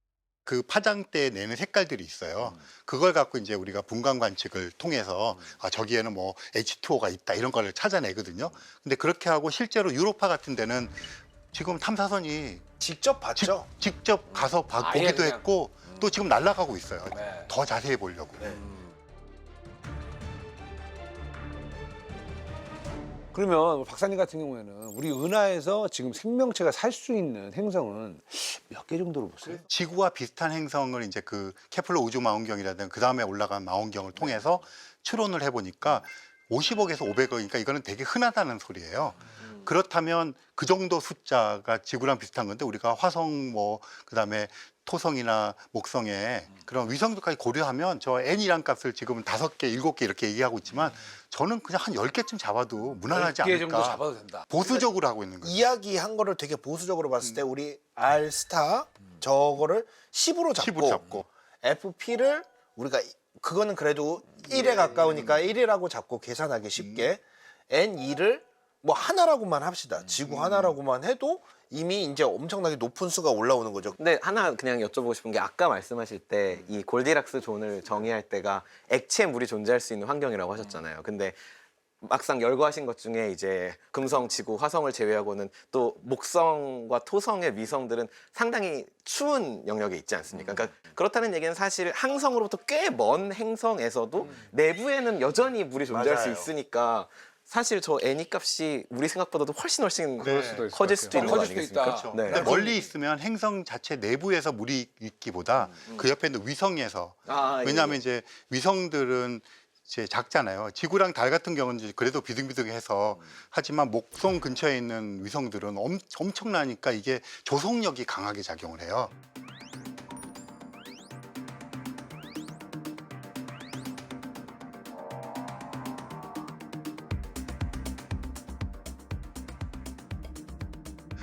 그 파장 때 내는 색깔들이 있어요. 그걸 갖고 이제 우리가 분광 관측을 통해서 저기에는 뭐 H2O가 있다 이런 거를 찾아내거든요. 근데 그렇게 하고 실제로 유로파 같은 데는 지금 탐사선이 직접 봤죠. 직접 가서 아예 보기도 그냥. 했고 또 지금 날아가고 있어요. 네. 더 자세히 보려고. 그러면 박사님 같은 경우에는 우리 은하에서 지금 생명체가 살 수 있는 행성은 몇 개 정도로 보세요? 지구와 비슷한 행성을 이제 그 케플러 우주 망원경이라든가 그 다음에 올라간 망원경을 통해서 추론을 해보니까 50억에서 500억이니까 이거는 되게 흔하다는 소리예요. 그렇다면 그 정도 숫자가 지구랑 비슷한 건데 우리가 화성 뭐 그다음에 토성이나 목성에 그런 위성들까지 고려하면 저 n이란 값을 지금은 5개, 7개 이렇게 얘기하고 있지만 저는 그냥 한 10개쯤 잡아도 무난하지 10개 정도 않을까. 잡아도 된다. 보수적으로 하고 있는 거죠. 이야기한 거를 되게 보수적으로 봤을 때 우리 R스타 저거를 10으로 10으로 잡고. FP를 우리가 그거는 그래도 1에 가까우니까 1이라고 잡고 계산하기 쉽게 N2를 뭐 하나라고만 합시다. 지구 하나라고만 해도 이미 이제 엄청나게 높은 수가 올라오는 거죠. 근데 하나 그냥 여쭤보고 싶은 게 아까 말씀하실 때 이 골디락스 존을 정의할 때가 액체 물이 존재할 수 있는 환경이라고 하셨잖아요. 근데 막상 열거하신 것 중에 이제 금성, 지구, 화성을 제외하고는 또 목성과 토성의 위성들은 상당히 추운 영역에 있지 않습니까? 그러니까 그렇다는 얘기는 사실 항성으로부터 꽤 먼 행성에서도 내부에는 여전히 물이 존재할 수 맞아요. 있으니까 사실 저 애니 값이 우리 생각보다도 훨씬 그럴 수도 있을 커질 것 수도 같아요. 있는 거 커질 수도 아니겠습니까? 있다. 네. 근데 멀리 있으면 행성 자체 내부에서 물이 있기보다 그 옆에 있는 위성에서 아, 예. 왜냐하면 이제 위성들은 이제 작잖아요. 지구랑 달 같은 경우는 이제 그래도 비등비등해서 하지만 목성 근처에 있는 위성들은 엄청나니까 이게 조속력이 강하게 작용을 해요.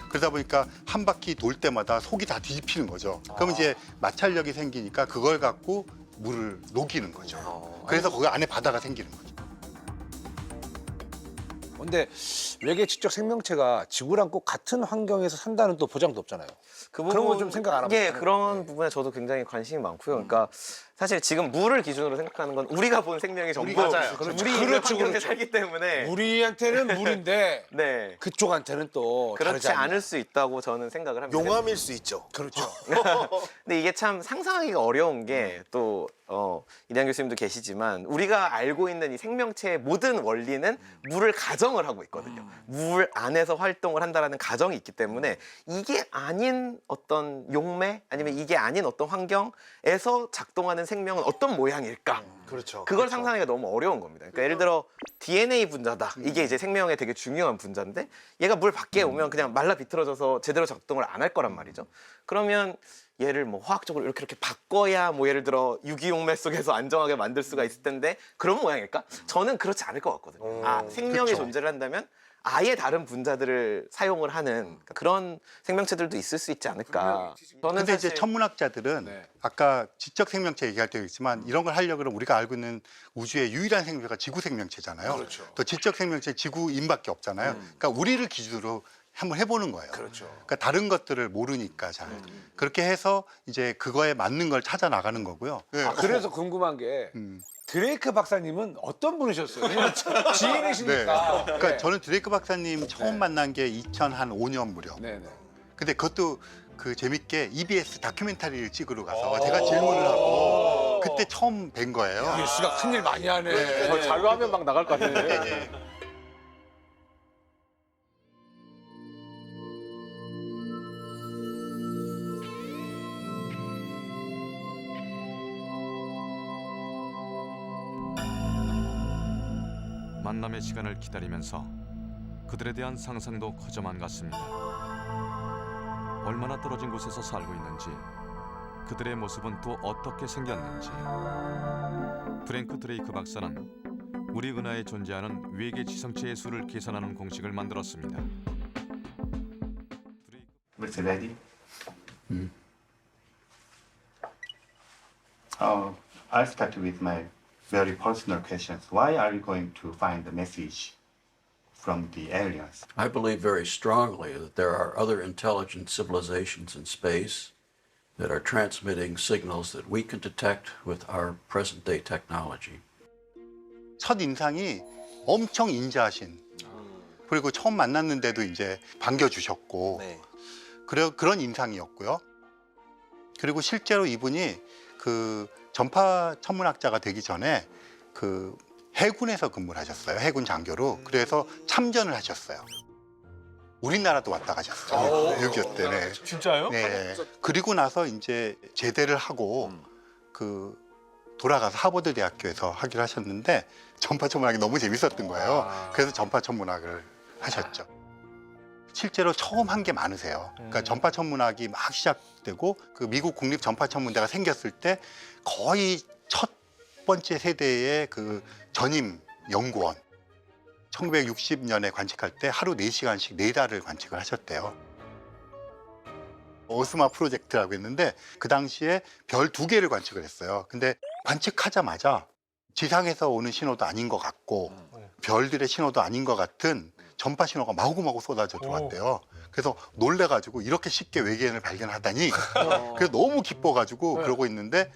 그러다 보니까 한 바퀴 돌 때마다 속이 다 뒤집히는 거죠. 그럼 이제 마찰력이 생기니까 그걸 갖고 물을 녹이는 거죠. 그래서 거기 안에 바다가 생기는 거죠. 근데 외계 지적 생명체가 지구랑 꼭 같은 환경에서 산다는 또 보장도 없잖아요. 그 그런 건좀 생각 안 하고 예, 있어요. 그런 부분에 저도 굉장히 관심이 많고요. 그러니까 사실 지금 물을 기준으로 생각하는 건 우리가 본 생명이 전부 맞아요. 그렇죠. 물이 있는 그렇죠, 환경에 그렇죠. 살기 때문에 우리한테는 물인데 네. 그쪽한테는 또 그렇지 다르지 않나. 않을 수 있다고 저는 생각을 합니다. 용암일 수 있죠. 그렇죠. 근데 이게 참 상상하기가 어려운 게 또 이대한 교수님도 계시지만 우리가 알고 있는 이 생명체의 모든 원리는 물을 가정을 하고 있거든요. 물 안에서 활동을 한다라는 가정이 있기 때문에 이게 아닌 어떤 용매 아니면 이게 아닌 어떤 환경에서 작동하는 생명은 어떤 모양일까? 그렇죠. 그걸 상상하기가 너무 어려운 겁니다. 그러니까 예를 들어 DNA 분자다. 이게 이제 생명에 되게 중요한 분자인데 얘가 물 밖에 오면 그냥 말라 비틀어져서 제대로 작동을 안 할 거란 말이죠. 그러면 얘를 뭐 화학적으로 이렇게 바꿔야 뭐 예를 들어 유기용매 속에서 안정하게 만들 수가 있을 텐데 그런 모양일까? 저는 그렇지 않을 것 같거든요. 생명이 그렇죠. 존재를 한다면 아예 다른 분자들을 사용을 하는 그런 생명체들도 있을 수 있지 않을까. 저는 근데 이제 사실 천문학자들은 네. 아까 지적 생명체 얘기할 때도 있지만 이런 걸 하려고 그러면 우리가 알고 있는 우주의 유일한 생명체가 지구 생명체잖아요. 그렇죠. 또 지적 생명체 지구인밖에 없잖아요. 그러니까 우리를 기준으로 한번 해보는 거예요. 그렇죠. 그러니까 다른 것들을 모르니까 잘 그렇게 해서 이제 그거에 맞는 걸 찾아 나가는 거고요. 그래서 궁금한 게 음. 드레이크 박사님은 어떤 분이셨어요? 왜냐면 지인이시니까. 그러니까 네. 저는 드레이크 박사님 처음 네. 만난 게 2005년 무렵. 네네. 근데 그것도 그 재밌게 EBS 다큐멘터리를 찍으러 가서 제가 질문을 하고 그때 처음 뵌 거예요. 뉴스가 큰일 많이 하네. 저 자료화면 막 나갈 것 같은데. 예. 만남의 시간을 기다리면서 그들에 대한 상상도 커져만 갔습니다. 얼마나 떨어진 곳에서 살고 있는지, 그들의 모습은 또 어떻게 생겼는지. 프랭크 드레이크 박사는 우리 은하에 존재하는 외계 지성체의 수를 계산하는 공식을 만들었습니다. What's it ready? I'll start with my very personal questions. Why are you going to find the message from the aliens? I believe very strongly that there are other intelligent civilizations in space that are transmitting signals that we can detect with our present day technology. 첫 인상이 엄청 인자하신, 그리고 처음 만났는데도 이제 반겨주셨고, 네. 그런 인상이었고요. 그리고 실제로 이분이 그 전파 천문학자가 되기 전에 그 해군에서 근무를 하셨어요. 해군 장교로. 그래서 참전을 하셨어요. 우리나라도 왔다 가셨어요. 6.25 때. 네. 진짜요? 네. 그리고 나서 이제 제대를 하고 그 돌아가서 하버드 대학교에서 하기로 하셨는데 전파 천문학이 너무 재밌었던 거예요. 그래서 전파 천문학을 하셨죠. 실제로 처음 한 게 많으세요. 그러니까 전파 천문학이 막 시작되고 그 미국 국립 전파 천문대가 생겼을 때 거의 첫 번째 세대의 그 전임 연구원 1960년에 관측할 때 하루 4시간씩 4달을 관측을 하셨대요. 오스마 프로젝트라고 했는데 그 당시에 별 2개를 관측을 했어요. 근데 관측하자마자 지상에서 오는 신호도 아닌 것 같고 별들의 신호도 아닌 것 같은 전파 신호가 마구마구 쏟아져 들어왔대요. 그래서 놀래가지고 이렇게 쉽게 외계인을 발견하다니 그래서 너무 기뻐가지고 그러고 있는데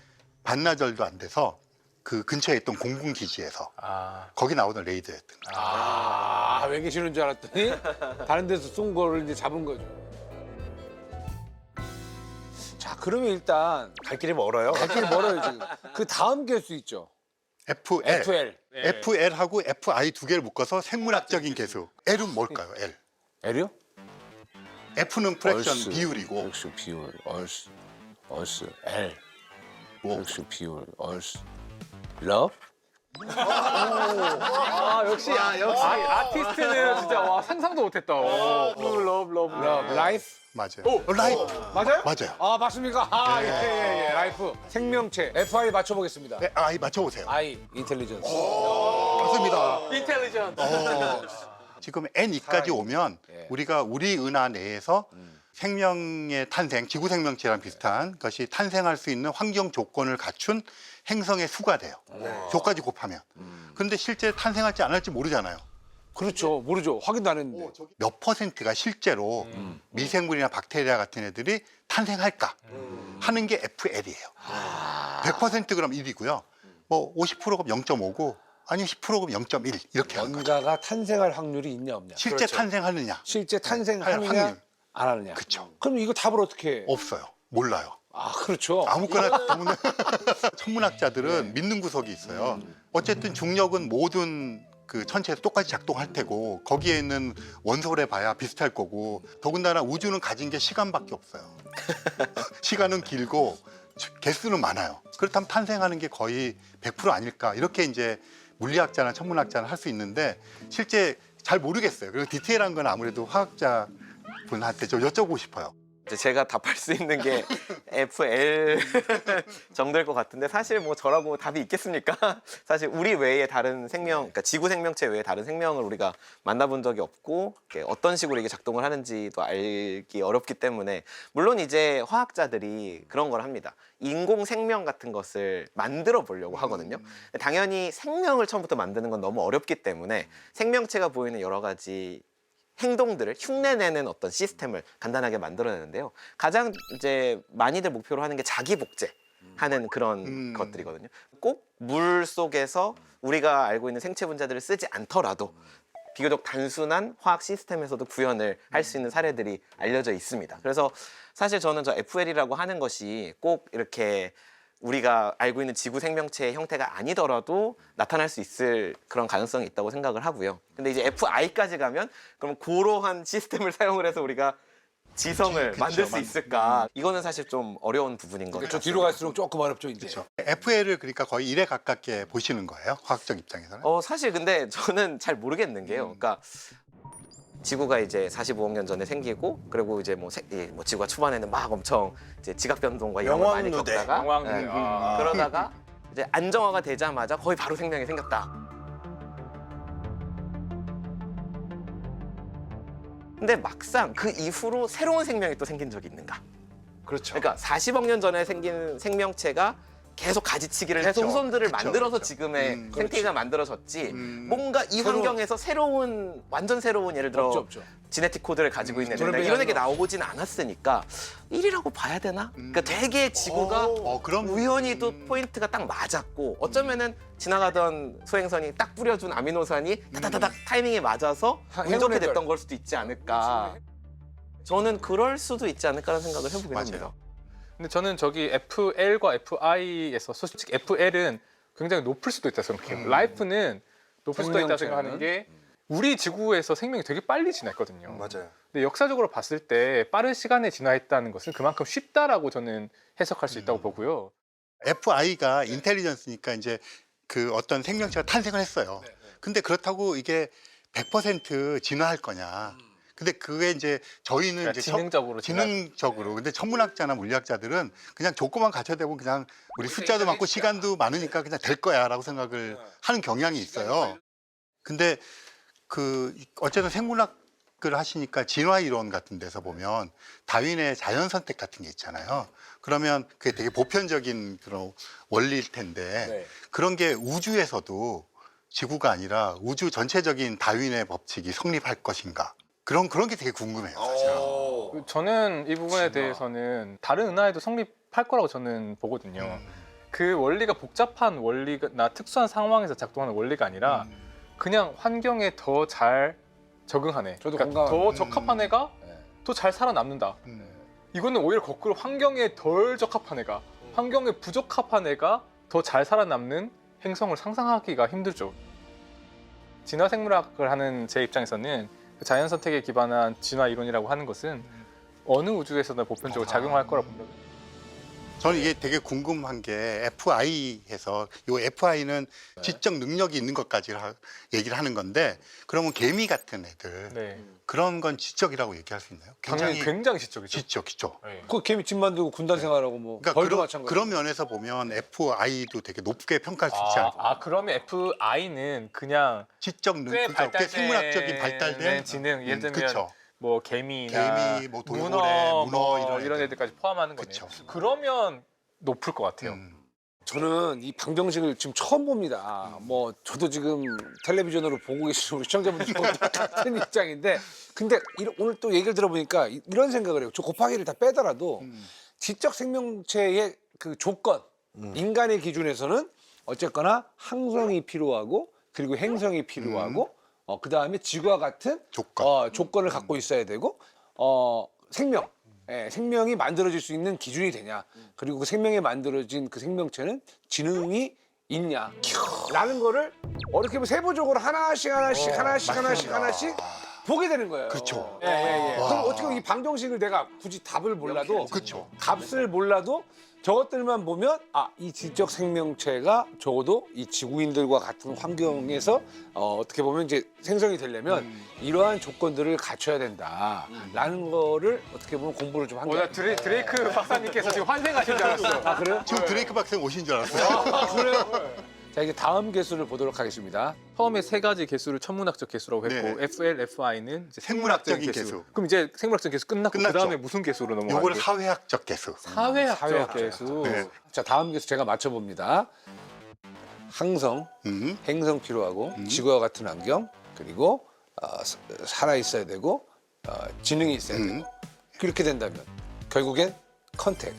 반나절도 안 돼서 그 근처에 있던 공군기지에서 거기 나오던 레이더였던 거예요. 외계 신호인 줄 알았더니 다른 데서 쏜 거를 이제 잡은 거죠. 자, 그러면 일단 갈 길이 멀어요. 갈 길이 멀어요, 지금. 그 다음 개수 있죠. FL. FL. FL하고 FI 2개를 묶어서 생물학적인 개수. L은 뭘까요? L. L이요? F는 프랙션 얼스. 비율이고 프랙션 비율, 얼스, L. 프랙션 비율, 얼스. 러브? 역시 아티스트는 진짜 와 상상도 못했다. 러브. 라이프? 맞아요. 라이프. 맞아요? 맞아요. 아, 맞습니까? 예. 라이프. 생명체. FI 맞춰보겠습니다. 네, I 맞춰보세요. I, 인텔리전스. 맞습니다. 인텔리전트. 지금 N2까지 오면 예. 우리가 우리 은하 내에서 생명의 탄생, 지구 생명체랑 비슷한 것이 탄생할 수 있는 환경 조건을 갖춘 행성의 수가 돼요. 조까지 곱하면. 그런데 실제 탄생할지 안 할지 모르잖아요. 그렇죠. 모르죠. 확인도 안 했는데. 몇 퍼센트가 실제로 미생물이나 박테리아 같은 애들이 탄생할까 하는 게 FL이에요. 100% 그럼 1이고요. 뭐 50%면 0.5고 아니면 10%면 0.1 이렇게 하는 거죠. 뭔가가 탄생할 확률이 있냐 없냐. 실제 탄생하느냐? 실제 탄생하느냐 확률. 안 하느냐. 그쵸. 그럼 이거 답을 어떻게 해? 없어요. 몰라요. 아, 그렇죠. 아무거나 보면 천문학자들은 믿는 구석이 있어요. 어쨌든 중력은 모든 그 천체에서 똑같이 작동할 테고 거기에 있는 원소를 봐야 비슷할 거고 더군다나 우주는 가진 게 시간밖에 없어요. 시간은 길고 개수는 많아요. 그렇다면 탄생하는 게 거의 100% 아닐까 이렇게 이제 물리학자나 천문학자는 할 수 있는데 실제 잘 모르겠어요. 그리고 디테일한 건 아무래도 화학자 분한테 좀 여쭤보고 싶어요. 이제 제가 답할 수 있는 게 FL 정도일 것 같은데 사실 뭐 저라고 답이 있겠습니까? 사실 우리 외에 다른 생명, 그러니까 지구 생명체 외에 다른 생명을 우리가 만나본 적이 없고 어떤 식으로 이게 작동을 하는지도 알기 어렵기 때문에 물론 이제 화학자들이 그런 걸 합니다. 인공 생명 같은 것을 만들어 보려고 하거든요. 당연히 생명을 처음부터 만드는 건 너무 어렵기 때문에 생명체가 보이는 여러 가지 행동들을 흉내내는 어떤 시스템을 간단하게 만들어내는데요. 가장 이제 많이들 목표로 하는 게 자기 복제하는 그런 것들이거든요. 꼭 물 속에서 우리가 알고 있는 생체 분자들을 쓰지 않더라도 비교적 단순한 화학 시스템에서도 구현을 할 수 있는 사례들이 알려져 있습니다. 그래서 사실 저는 저 FL이라고 하는 것이 꼭 이렇게 우리가 알고 있는 지구 생명체의 형태가 아니더라도 나타날 수 있을 그런 가능성이 있다고 생각을 하고요. 근데 이제 FI까지 가면 그럼 그러한 시스템을 사용을 해서 우리가 지성을 그쵸, 만들 수 있을까? 이거는 사실 좀 어려운 부분인 것 그렇죠. 같아요. 뒤로 갈수록 조금 어렵죠, 이제. FL을 그러니까 거의 1에 가깝게 보시는 거예요. 화학적 입장에서는. 사실 근데 저는 잘 모르겠는 게요. 그러니까 지구가 이제 45억 년 전에 생기고 그리고 이제 뭐 지구가 초반에는 막 엄청 이제 지각 변동과 이런 걸 많이 영왕누대. 겪다가 영왕누대. 예, 아. 그러다가 이제 안정화가 되자마자 거의 바로 생명이 생겼다. 근데 막상 그 이후로 새로운 생명이 또 생긴 적이 있는가? 그렇죠. 그러니까 40억 년 전에 생긴 생명체가 계속 가지치기를 해서 그쵸, 후손들을 그쵸, 만들어서 그쵸. 지금의 생태계가 만들어졌지 음. 뭔가 이 환경에서 완전 새로운 예를 들어 없죠. 지네틱 코드를 가지고 있는 저런 애들 이런 배경이 애가 나오진 않았으니까 1이라고 봐야 되나? 그러니까 되게 지구가 그럼 우연히 또 포인트가 딱 맞았고 어쩌면은 지나가던 소행선이 딱 뿌려준 아미노산이 타다다닥 타이밍에 맞아서 운 좋게 행운의 됐던 걸 수도 있지 않을까. 저는 그럴 수도 있지 않을까라는 생각을 해보긴 맞아요. 합니다. 근데 저는 저기 FL과 FI에서 솔직히 FL은 굉장히 높을 수도 있다 생각해요. 라이프는 높을 수도 있다 생각하는 게 우리 지구에서 생명이 되게 빨리 진화했거든요. 맞아요. 근데 역사적으로 봤을 때 빠른 시간에 진화했다는 것은 그만큼 쉽다라고 저는 해석할 수 있다고 보고요. FI가 인텔리전스니까 이제 그 어떤 생명체가 탄생을 했어요. 근데 그렇다고 이게 100% 진화할 거냐? 근데 그게 이제 저희는 그러니까 이제 지능적으로 근데 천문학자나 물리학자들은 그냥 조건만 갖춰야 되고 그냥 우리 숫자도 많고 시간도 많으니까 그냥 될 거야라고 생각을 하는 경향이 있어요. 근데 그 어쨌든 생물학을 하시니까 진화 이론 같은 데서 보면 다윈의 자연 선택 같은 게 있잖아요. 그러면 그게 되게 보편적인 그런 원리일 텐데 그런 게 우주에서도 지구가 아니라 우주 전체적인 다윈의 법칙이 성립할 것인가? 그런 게 되게 궁금해요, 사실. 저는 이 부분에 대해서는 다른 은하에도 성립할 거라고 저는 보거든요. 그 원리가 복잡한 원리나 특수한 상황에서 작동하는 원리가 아니라 그냥 환경에 더 잘 적응하네. 저도 그러니까 더 공감합니다. 적합한 애가 더 잘 살아남는다. 이거는 오히려 거꾸로 환경에 덜 적합한 애가 환경에 부적합한 애가 더 잘 살아남는 행성을 상상하기가 힘들죠. 진화 생물학을 하는 제 입장에서는 그 자연 선택에 기반한 진화 이론이라고 하는 것은 어느 우주에서나 보편적으로 작용할 거라고 봅니다. 저는 이게 되게 궁금한 게 FI에서 요 FI는 지적 능력이 있는 것까지 얘기를 하는 건데 그러면 개미 같은 애들 네. 그런 건 지적이라고 얘기할 수 있나요? 당연히 굉장히 지적이죠. 지적. 네. 그 개미 집 만들고 군단 생활하고 뭐 그러니까 벌도 마찬가지. 그런 면에서 보면 FI도 되게 높게 평가할 수 있지 않을까? 그러면 FI는 그냥 지적 꽤 능력, 꽤 발달된 생물학적인 발달된 지능, 예를 들면 그쵸. 뭐 개미나 개미, 뭐 돌고래, 문어, 문어 이런 애들. 애들까지 포함하는 거네요. 그쵸. 그러면 높을 것 같아요. 저는 이 방정식을 지금 처음 봅니다. 뭐 저도 지금 텔레비전으로 보고 계시는 우리 시청자분들과 똑같은 입장인데 근데 오늘 또 얘기를 들어보니까 이런 생각을 해요. 저 곱하기를 다 빼더라도 지적 생명체의 그 조건, 인간의 기준에서는 어쨌거나 항성이 필요하고 그리고 행성이 필요하고 그다음에 지구와 같은 조건을 갖고 있어야 되고 생명. 생명이 만들어질 수 있는 기준이 되냐 그리고 그 생명이 만들어진 그 생명체는 지능이 있냐 라는 거를 어떻게 보면 세부적으로 하나씩 보게 되는 거예요. 그렇죠. 그럼 어떻게 보면 이 방정식을 내가 굳이 답을 몰라도 그렇죠. 값을 몰라도 저것들만 보면 이 지적 생명체가 적어도 이 지구인들과 같은 환경에서 어떻게 보면 이제 생성이 되려면 이러한 조건들을 갖춰야 된다라는 거를 어떻게 보면 공부를 좀 한 거예요. 드레이크 박사님께서 지금 환생하신 줄 알았어요. 그래요? 지금 드레이크 박사님 오신 줄 알았어요. 그래요? 자 이제 다음 개수를 보도록 하겠습니다. 처음에 세 가지 개수를 천문학적 개수라고 했고 네. FL, FI는 이제 생물학적인 개수. 그럼 이제 생물학적 개수 끝났고 끝났죠. 그다음에 무슨 개수로 넘어가요? 요걸 사회학적 개수. 사회학적 개수. 네. 자 다음 개수 제가 맞춰봅니다. 항성, 행성 필요하고 지구와 같은 환경 그리고 살아 있어야 되고 지능이 있어야 되고 그렇게 된다면 결국엔 컨택.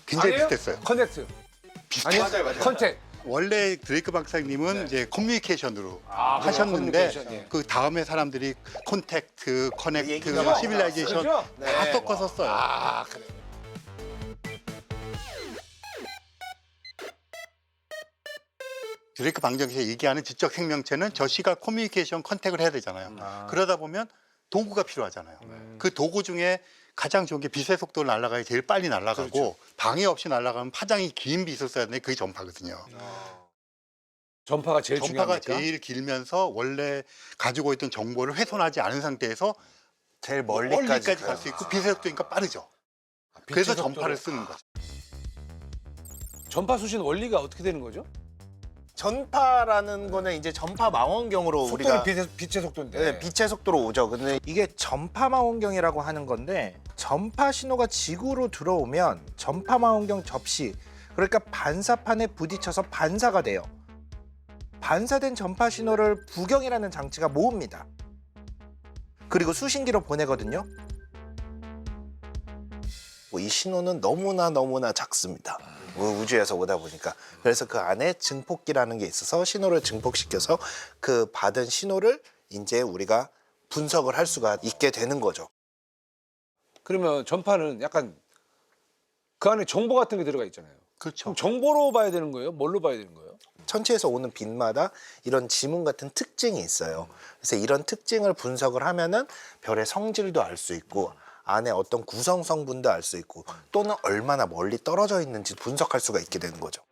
굉장히 아니에요? 비슷했어요. 커넥트. 아니요? 컨택. 원래 드레이크 박사님은 이제 커뮤니케이션으로 하셨는데 커뮤니케이션, 예. 그 다음에 사람들이 콘택트, 커넥트, 얘기가 시빌라이제이션 그죠? 다 섞어서 써요. 그래. 드레이크 방정식에서 얘기하는 지적 생명체는 저 씨가 커뮤니케이션 컨택을 해야 되잖아요. 그러다 보면 도구가 필요하잖아요. 그 도구 중에 가장 좋은 게 빛의 속도로 날아가야 제일 빨리 날아가고 방해 없이 날아가면 파장이 긴 빛을 써야 되는데 그게 전파거든요. 전파가 제일 전파가 중요합니까? 제일 길면서 원래 가지고 있던 정보를 훼손하지 않은 상태에서 제일 멀리까지 멀리까지 갈 수 있고 빛의 속도니까 빠르죠. 그래서 빛의 전파를 속도로- 쓰는 거죠. 전파 수신 원리가 어떻게 되는 거죠? 전파라는 거는 이제 전파 망원경으로 속도는 우리가 빛의 속도인데. 네, 빛의 속도로 오죠. 근데 이게 전파 망원경이라고 하는 건데 전파 신호가 지구로 들어오면 전파 망원경 접시 그러니까 반사판에 부딪혀서 반사가 돼요. 반사된 전파 신호를 부경이라는 장치가 모읍니다. 그리고 수신기로 보내거든요. 이 신호는 너무나 작습니다. 우주에서 오다 보니까. 그래서 그 안에 증폭기라는 게 있어서 신호를 증폭시켜서 그 받은 신호를 이제 우리가 분석을 할 수가 있게 되는 거죠. 그러면 전파는 약간 그 안에 정보 같은 게 들어가 있잖아요. 그렇죠. 그럼 정보로 봐야 되는 거예요? 뭘로 봐야 되는 거예요? 천체에서 오는 빛마다 이런 지문 같은 특징이 있어요. 그래서 이런 특징을 분석을 하면은 별의 성질도 알 수 있고 안에 어떤 구성 성분도 알 수 있고 또는 얼마나 멀리 떨어져 있는지 분석할 수가 있게 되는 거죠.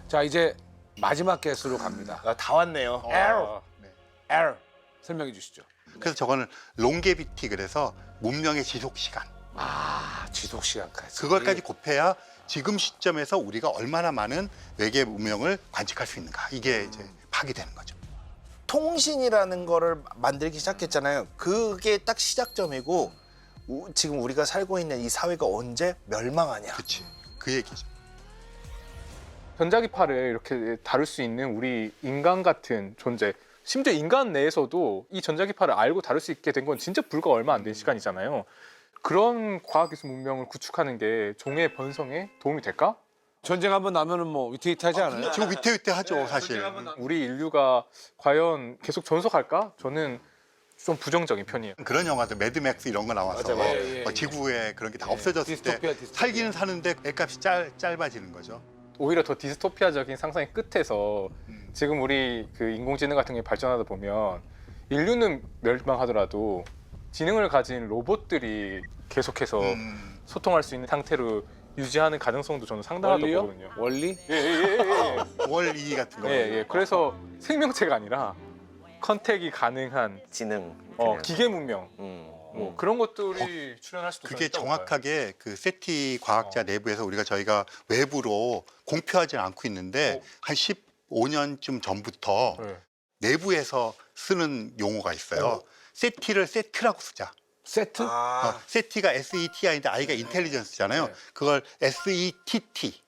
자, 이제 마지막 개수로 갑니다. 다 왔네요. R 설명해 주시죠. 그래서 저거는 롱게비티 그래서 문명의 지속 시간. 아, 지속 시간까지. 그걸까지 곱해야 지금 시점에서 우리가 얼마나 많은 외계 문명을 관측할 수 있는가. 이게 이제 파악되는 거죠. 통신이라는 거를 만들기 시작했잖아요. 그게 딱 시작점이고 지금 우리가 살고 있는 이 사회가 언제 멸망하냐. 그렇지. 그 얘기죠. 전자기파를 이렇게 다룰 수 있는 우리 인간 같은 존재, 심지어 인간 내에서도 이 전자기파를 알고 다룰 수 있게 된 건 진짜 불과 얼마 안 된 시간이잖아요. 그런 과학기술 문명을 구축하는 게 종의 번성에 도움이 될까? 전쟁 한번 나면은 뭐 위태위태하지 않아요? 지금 위태위태하죠, 사실. 우리 인류가 과연 계속 존속할까? 저는 좀 부정적인 편이에요. 그런 영화들 매드맥스 이런 거 나와서 맞아요. 예, 예, 지구에 그런 게 다 예. 없어졌을 디스토피아. 때 살기는 사는데 애값이 짧아지는 거죠. 오히려 더 디스토피아적인 상상의 끝에서 지금 우리 그 인공지능 같은 게 발전하다 보면 인류는 멸망하더라도 지능을 가진 로봇들이 계속해서 소통할 수 있는 상태로 유지하는 가능성도 저는 상당하다고 원리요? 보거든요. 원리? 예. 월이 같은 거. 예. 그래서 생명체가 아니라 컨택이 가능한 지능. 기계 문명 뭐 그런 것들이 출현할 수도 그게 있다고 봐요. 정확하게 그 세티 과학자 내부에서 저희가 외부로 공표하지는 않고 있는데 한 15년쯤 전부터 네. 내부에서 쓰는 용어가 있어요. 세티를 세트라고 쓰자. 세트? 세티가 SETI인데 I가 인텔리전스잖아요. 네. 그걸 SETT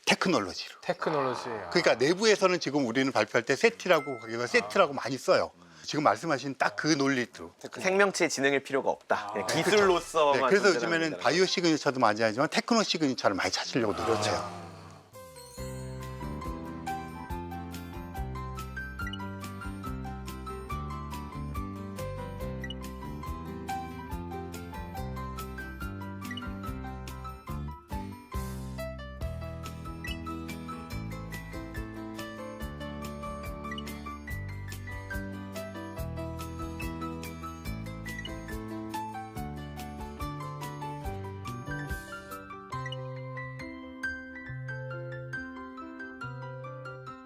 테크놀로지로. 테크놀로지. 그러니까 내부에서는 지금 우리는 발표할 때 세티라고 하기보다 세트라고 많이 써요. 지금 말씀하신 딱 그 논리로. 생명체의 지능일 필요가 없다. 그냥 기술로서만. 네, 그래서 존재하는 요즘에는 문제라는 바이오 시그니처도 많이 하지만 테크노 시그니처를 많이 찾으려고 노력해요.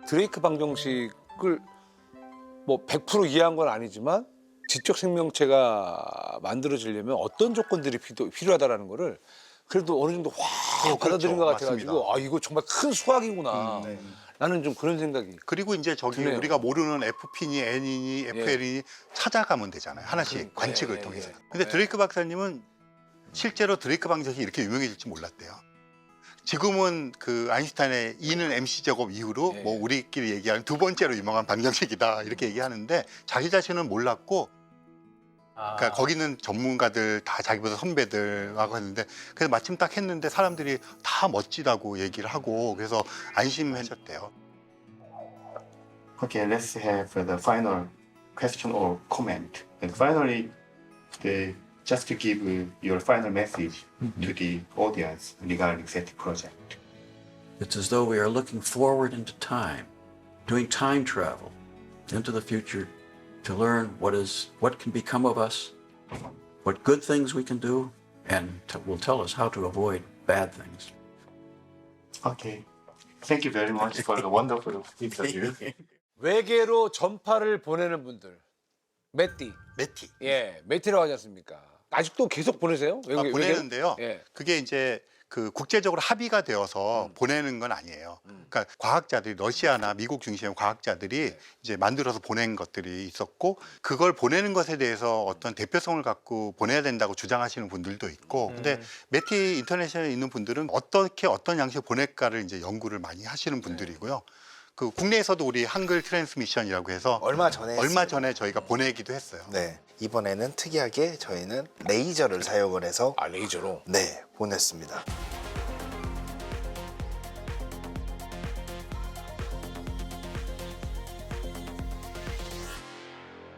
드레이크 방정식을 뭐 100% 이해한 건 아니지만 지적 생명체가 만들어지려면 어떤 조건들이 필요하다라는 거를 그래도 어느 정도 확 받아들인 것 같아가지고 맞습니다. 아 이거 정말 큰 수학이구나. 네. 나는 좀 그런 생각이. 그리고 이제 저기 드네요. 우리가 모르는 F핀이 N이니 FL이니 찾아가면 되잖아요. 하나씩 관측을 예, 통해서. 예. 근데 드레이크 박사님은 실제로 드레이크 방정식이 이렇게 유명해질 줄 몰랐대요. 지금은 그 아인슈타인의 E는 MC 제곱 이후로 예. 뭐 우리끼리 얘기하는 두 번째로 유명한 방정식이다 이렇게 얘기하는데 자기 자신은 몰랐고 그러니까 거기는 전문가들 다 자기보다 선배들하고 했는데 그래서 마침 딱 했는데 사람들이 다 멋지다고 얘기를 하고 그래서 안심하셨대요. Okay, let's have the final question or comment. And finally, just to give your final message to the audience regarding SETI project. It's as though we are looking forward into time, doing time travel into the future to learn what can become of us, what good things we can do, and will tell us how to avoid bad things. Okay, Thank you very much for the wonderful interview. 외계로 전파를 보내는 분들. 메띠. 메티. 예, 메티라고 하지 않습니까? 아직도 계속 보내세요? 보내는데요. 예. 그게 이제 그 국제적으로 합의가 되어서 보내는 건 아니에요. 그러니까 과학자들이 러시아나 미국 중심의 과학자들이 이제 만들어서 보낸 것들이 있었고 그걸 보내는 것에 대해서 어떤 대표성을 갖고 보내야 된다고 주장하시는 분들도 있고 근데 메티 인터내셔널에 있는 분들은 어떻게 어떤 양식으로 보낼까를 이제 연구를 많이 하시는 분들이고요. 그 국내에서도 우리 한글 트랜스미션이라고 해서 얼마 전에 저희가 보내기도 했어요. 네. 이번에는 특이하게 저희는 레이저를 사용을 해서 아, 레이저로. 네, 보냈습니다.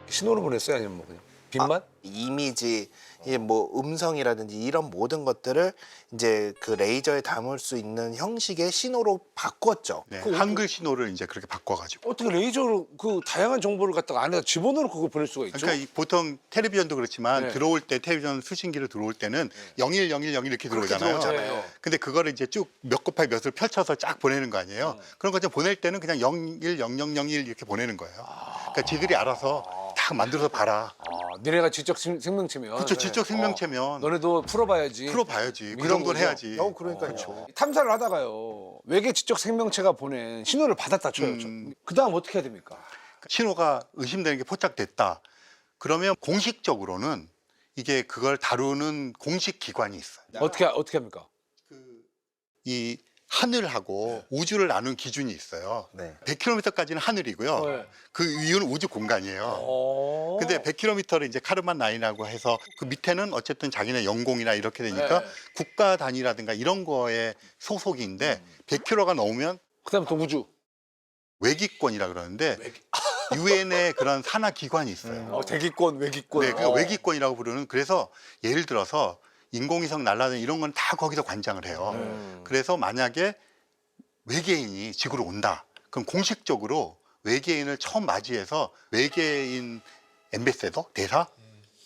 신호를 보냈어요? 아니면 뭐 그냥 빛만? 이미지, 뭐 음성이라든지 이런 모든 것들을 이제 그 레이저에 담을 수 있는 형식의 신호로 바꿨죠. 네, 한글 신호를 이제 그렇게 바꿔가지고. 어떻게 레이저로 그 다양한 정보를 갖다가 안에다 집어넣고 그걸 보낼 수가 있죠? 그러니까 보통 텔레비전도 그렇지만 네. 들어올 때 텔레비전 수신기를 들어올 때는 0101 이렇게 들어오잖아요. 들어오잖아요. 근데 그거를 이제 쭉 몇 곱하기 몇을 펼쳐서 쫙 보내는 거 아니에요. 그런 거 좀 보낼 때는 그냥 010001 이렇게 보내는 거예요. 그러니까 지들이 알아서 다 만들어서 봐라. 아, 니네가 지적 생명체면. 그렇죠. 지적 생명체면 너네도 풀어봐야지. 풀어봐야지. 그 이런 정도는 거죠. 해야지. 그러니까요. 탐사를 하다가요. 외계 지적 생명체가 보낸 신호를 받았다 쳐요. 그 다음 어떻게 해야 됩니까? 신호가 의심되는 게 포착됐다. 그러면 공식적으로는 이게 그걸 다루는 공식 기관이 있어요. 어떻게 합니까? 이 하늘하고 우주를 나눈 기준이 있어요. 네. 100km까지는 하늘이고요. 네. 그 이유는 우주 공간이에요. 근데 100km를 이제 카르만 라인이라고 해서 그 밑에는 어쨌든 자기네 영공이나 이렇게 되니까 네. 국가 단위라든가 이런 거에 소속인데 100km가 넘으면 그다음에 또 우주. 외기권이라 그러는데 유엔의 그런 산하 기관이 있어요. 대기권, 외기권. 네, 그 외기권이라고 부르는 그래서 예를 들어서 인공위성 날라다니는 이런 건 다 거기서 관장을 해요. 그래서 만약에 외계인이 지구로 온다. 그럼 공식적으로 외계인을 처음 맞이해서 외계인 엠베세더 대사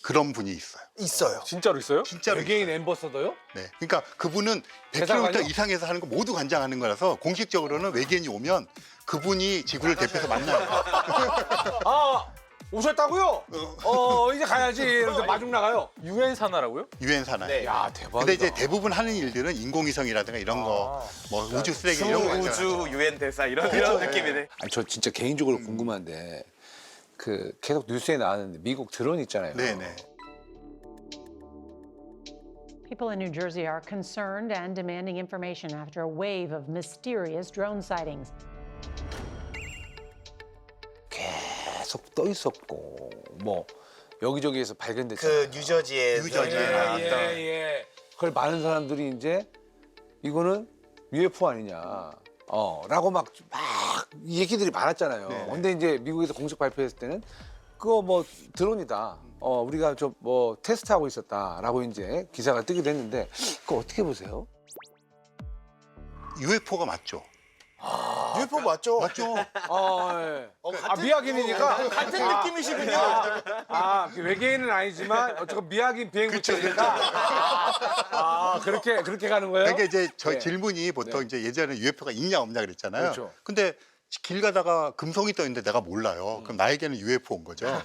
그런 분이 있어요. 있어요. 진짜로 있어요? 진짜로 외계인 있어요. 엠버서더요? 네, 그러니까 그분은 대사관이요? 100km 이상에서 하는 거 모두 관장하는 거라서 공식적으로는 외계인이 오면 그분이 지구를 대표해서 만나요. 아, 오셨다고요? 이제 가야지. 이러면서 마중 나가요. 유엔 산하라고요? 유엔 산하에. 야, 대박이다. 근데 이제 대부분 하는 일들은 인공위성이라든가 이런 거, 뭐 우주 쓰레기 이런 거 관장하죠. 우주 유엔 대사 이런 느낌이네. 아니, 저 진짜 개인적으로 궁금한데 그 계속 뉴스에 나왔는데 미국 드론 있잖아요. 네네. People in New Jersey are concerned and demanding information after a wave of mysterious drone sightings. 계속 떠 있었고 뭐 여기저기에서 발견됐잖아요. 그 뉴저지에 예. 그걸 많은 사람들이 이제 이거는 UFO 아니냐. 라고 막 얘기들이 많았잖아요. 네. 근데 이제 미국에서 공식 발표했을 때는 그거 뭐 드론이다. 우리가 좀 뭐 테스트하고 있었다라고 이제 기사가 뜨기도 했는데 그거 어떻게 보세요? UFO가 맞죠. UFO 맞죠? 맞죠. 예. 미확인이니까 같은 느낌이시군요. 그 외계인은 아니지만 어쨌건 미확인 비행 물체니까 그렇게 가는 거예요? 그러니까 이제 저 네. 질문이 보통 이제 예전에 UFO가 있냐 없냐 그랬잖아요. 그렇죠. 근데 길 가다가 금성이 떠 있는데 내가 몰라요. 그럼 나에게는 UFO인 거죠.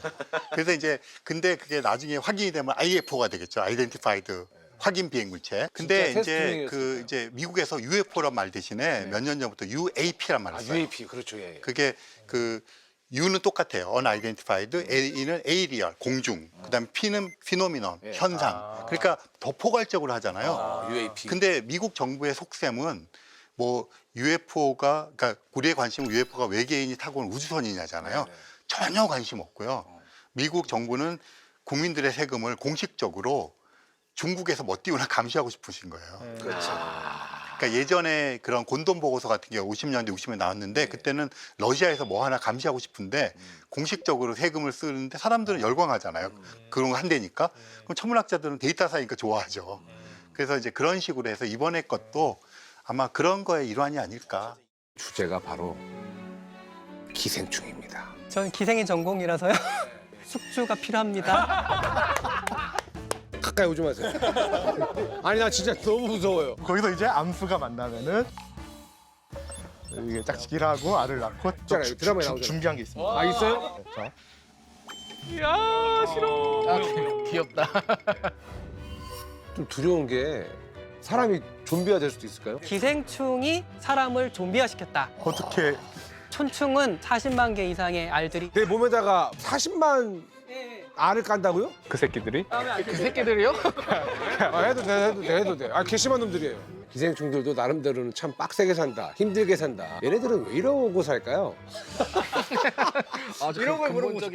그래서 이제 근데 그게 나중에 확인이 되면 IFO가 되겠죠. 아이덴티파이드 확인 비행 물체. 근데 진짜 이제 테스팅이었을 그 거예요. 이제 미국에서 UFO란 말 대신에 몇 년 전부터 UAP란 말을 써요. UAP 그렇죠. 예. 그게 그 U는 똑같아요. unidentified, A는 aerial, 공중. 그다음에 P는 phenomenon, 현상. 그러니까 더 포괄적으로 하잖아요. UAP. 근데 미국 정부의 속셈은 뭐 UFO가 그러니까 우리의 관심은 UFO가 외계인이 타고 온 우주선이냐잖아요. 전혀 관심 없고요. 미국 정부는 국민들의 세금을 공식적으로 중국에서 뭐 띄우나 감시하고 싶으신 거예요. 그렇죠. 그러니까 예전에 그런 곤돈 보고서 같은 게 50년대 60년대 나왔는데 그때는 러시아에서 뭐 하나 감시하고 싶은데 공식적으로 세금을 쓰는데 사람들은 열광하잖아요. 그런 거 한대니까. 그럼 천문학자들은 데이터 사이니까 좋아하죠. 그래서 이제 그런 식으로 해서 이번에 것도 아마 그런 거의 일환이 아닐까. 주제가 바로 기생충입니다. 저는 기생이 전공이라서요. 숙주가 필요합니다. 가까이 오지 마세요. 아니 나 진짜 너무 무서워요. 거기서 이제 암수가 만나면은 이게 짝짓기를 하고 알을 낳고 있잖아요. 드라마에 나오잖아요. 준비한 게 있습니다. 아 있어요? 자, 야 싫어. 귀엽다. 좀 두려운 게 사람이 좀비가 될 수도 있을까요? 기생충이 사람을 좀비화시켰다. 어떻게 촌충은 40만 개 이상의 알들이 내 몸에다가 40만 알을 깐다고요? 그 새끼들이? 그 새끼들이요? 해도 돼. 아, 괘씸한 놈들이에요. 기생충들도 나름대로는 참 빡세게 산다, 힘들게 산다. 얘네들은 왜 이러고 살까요? 이런 걸 물어보죠.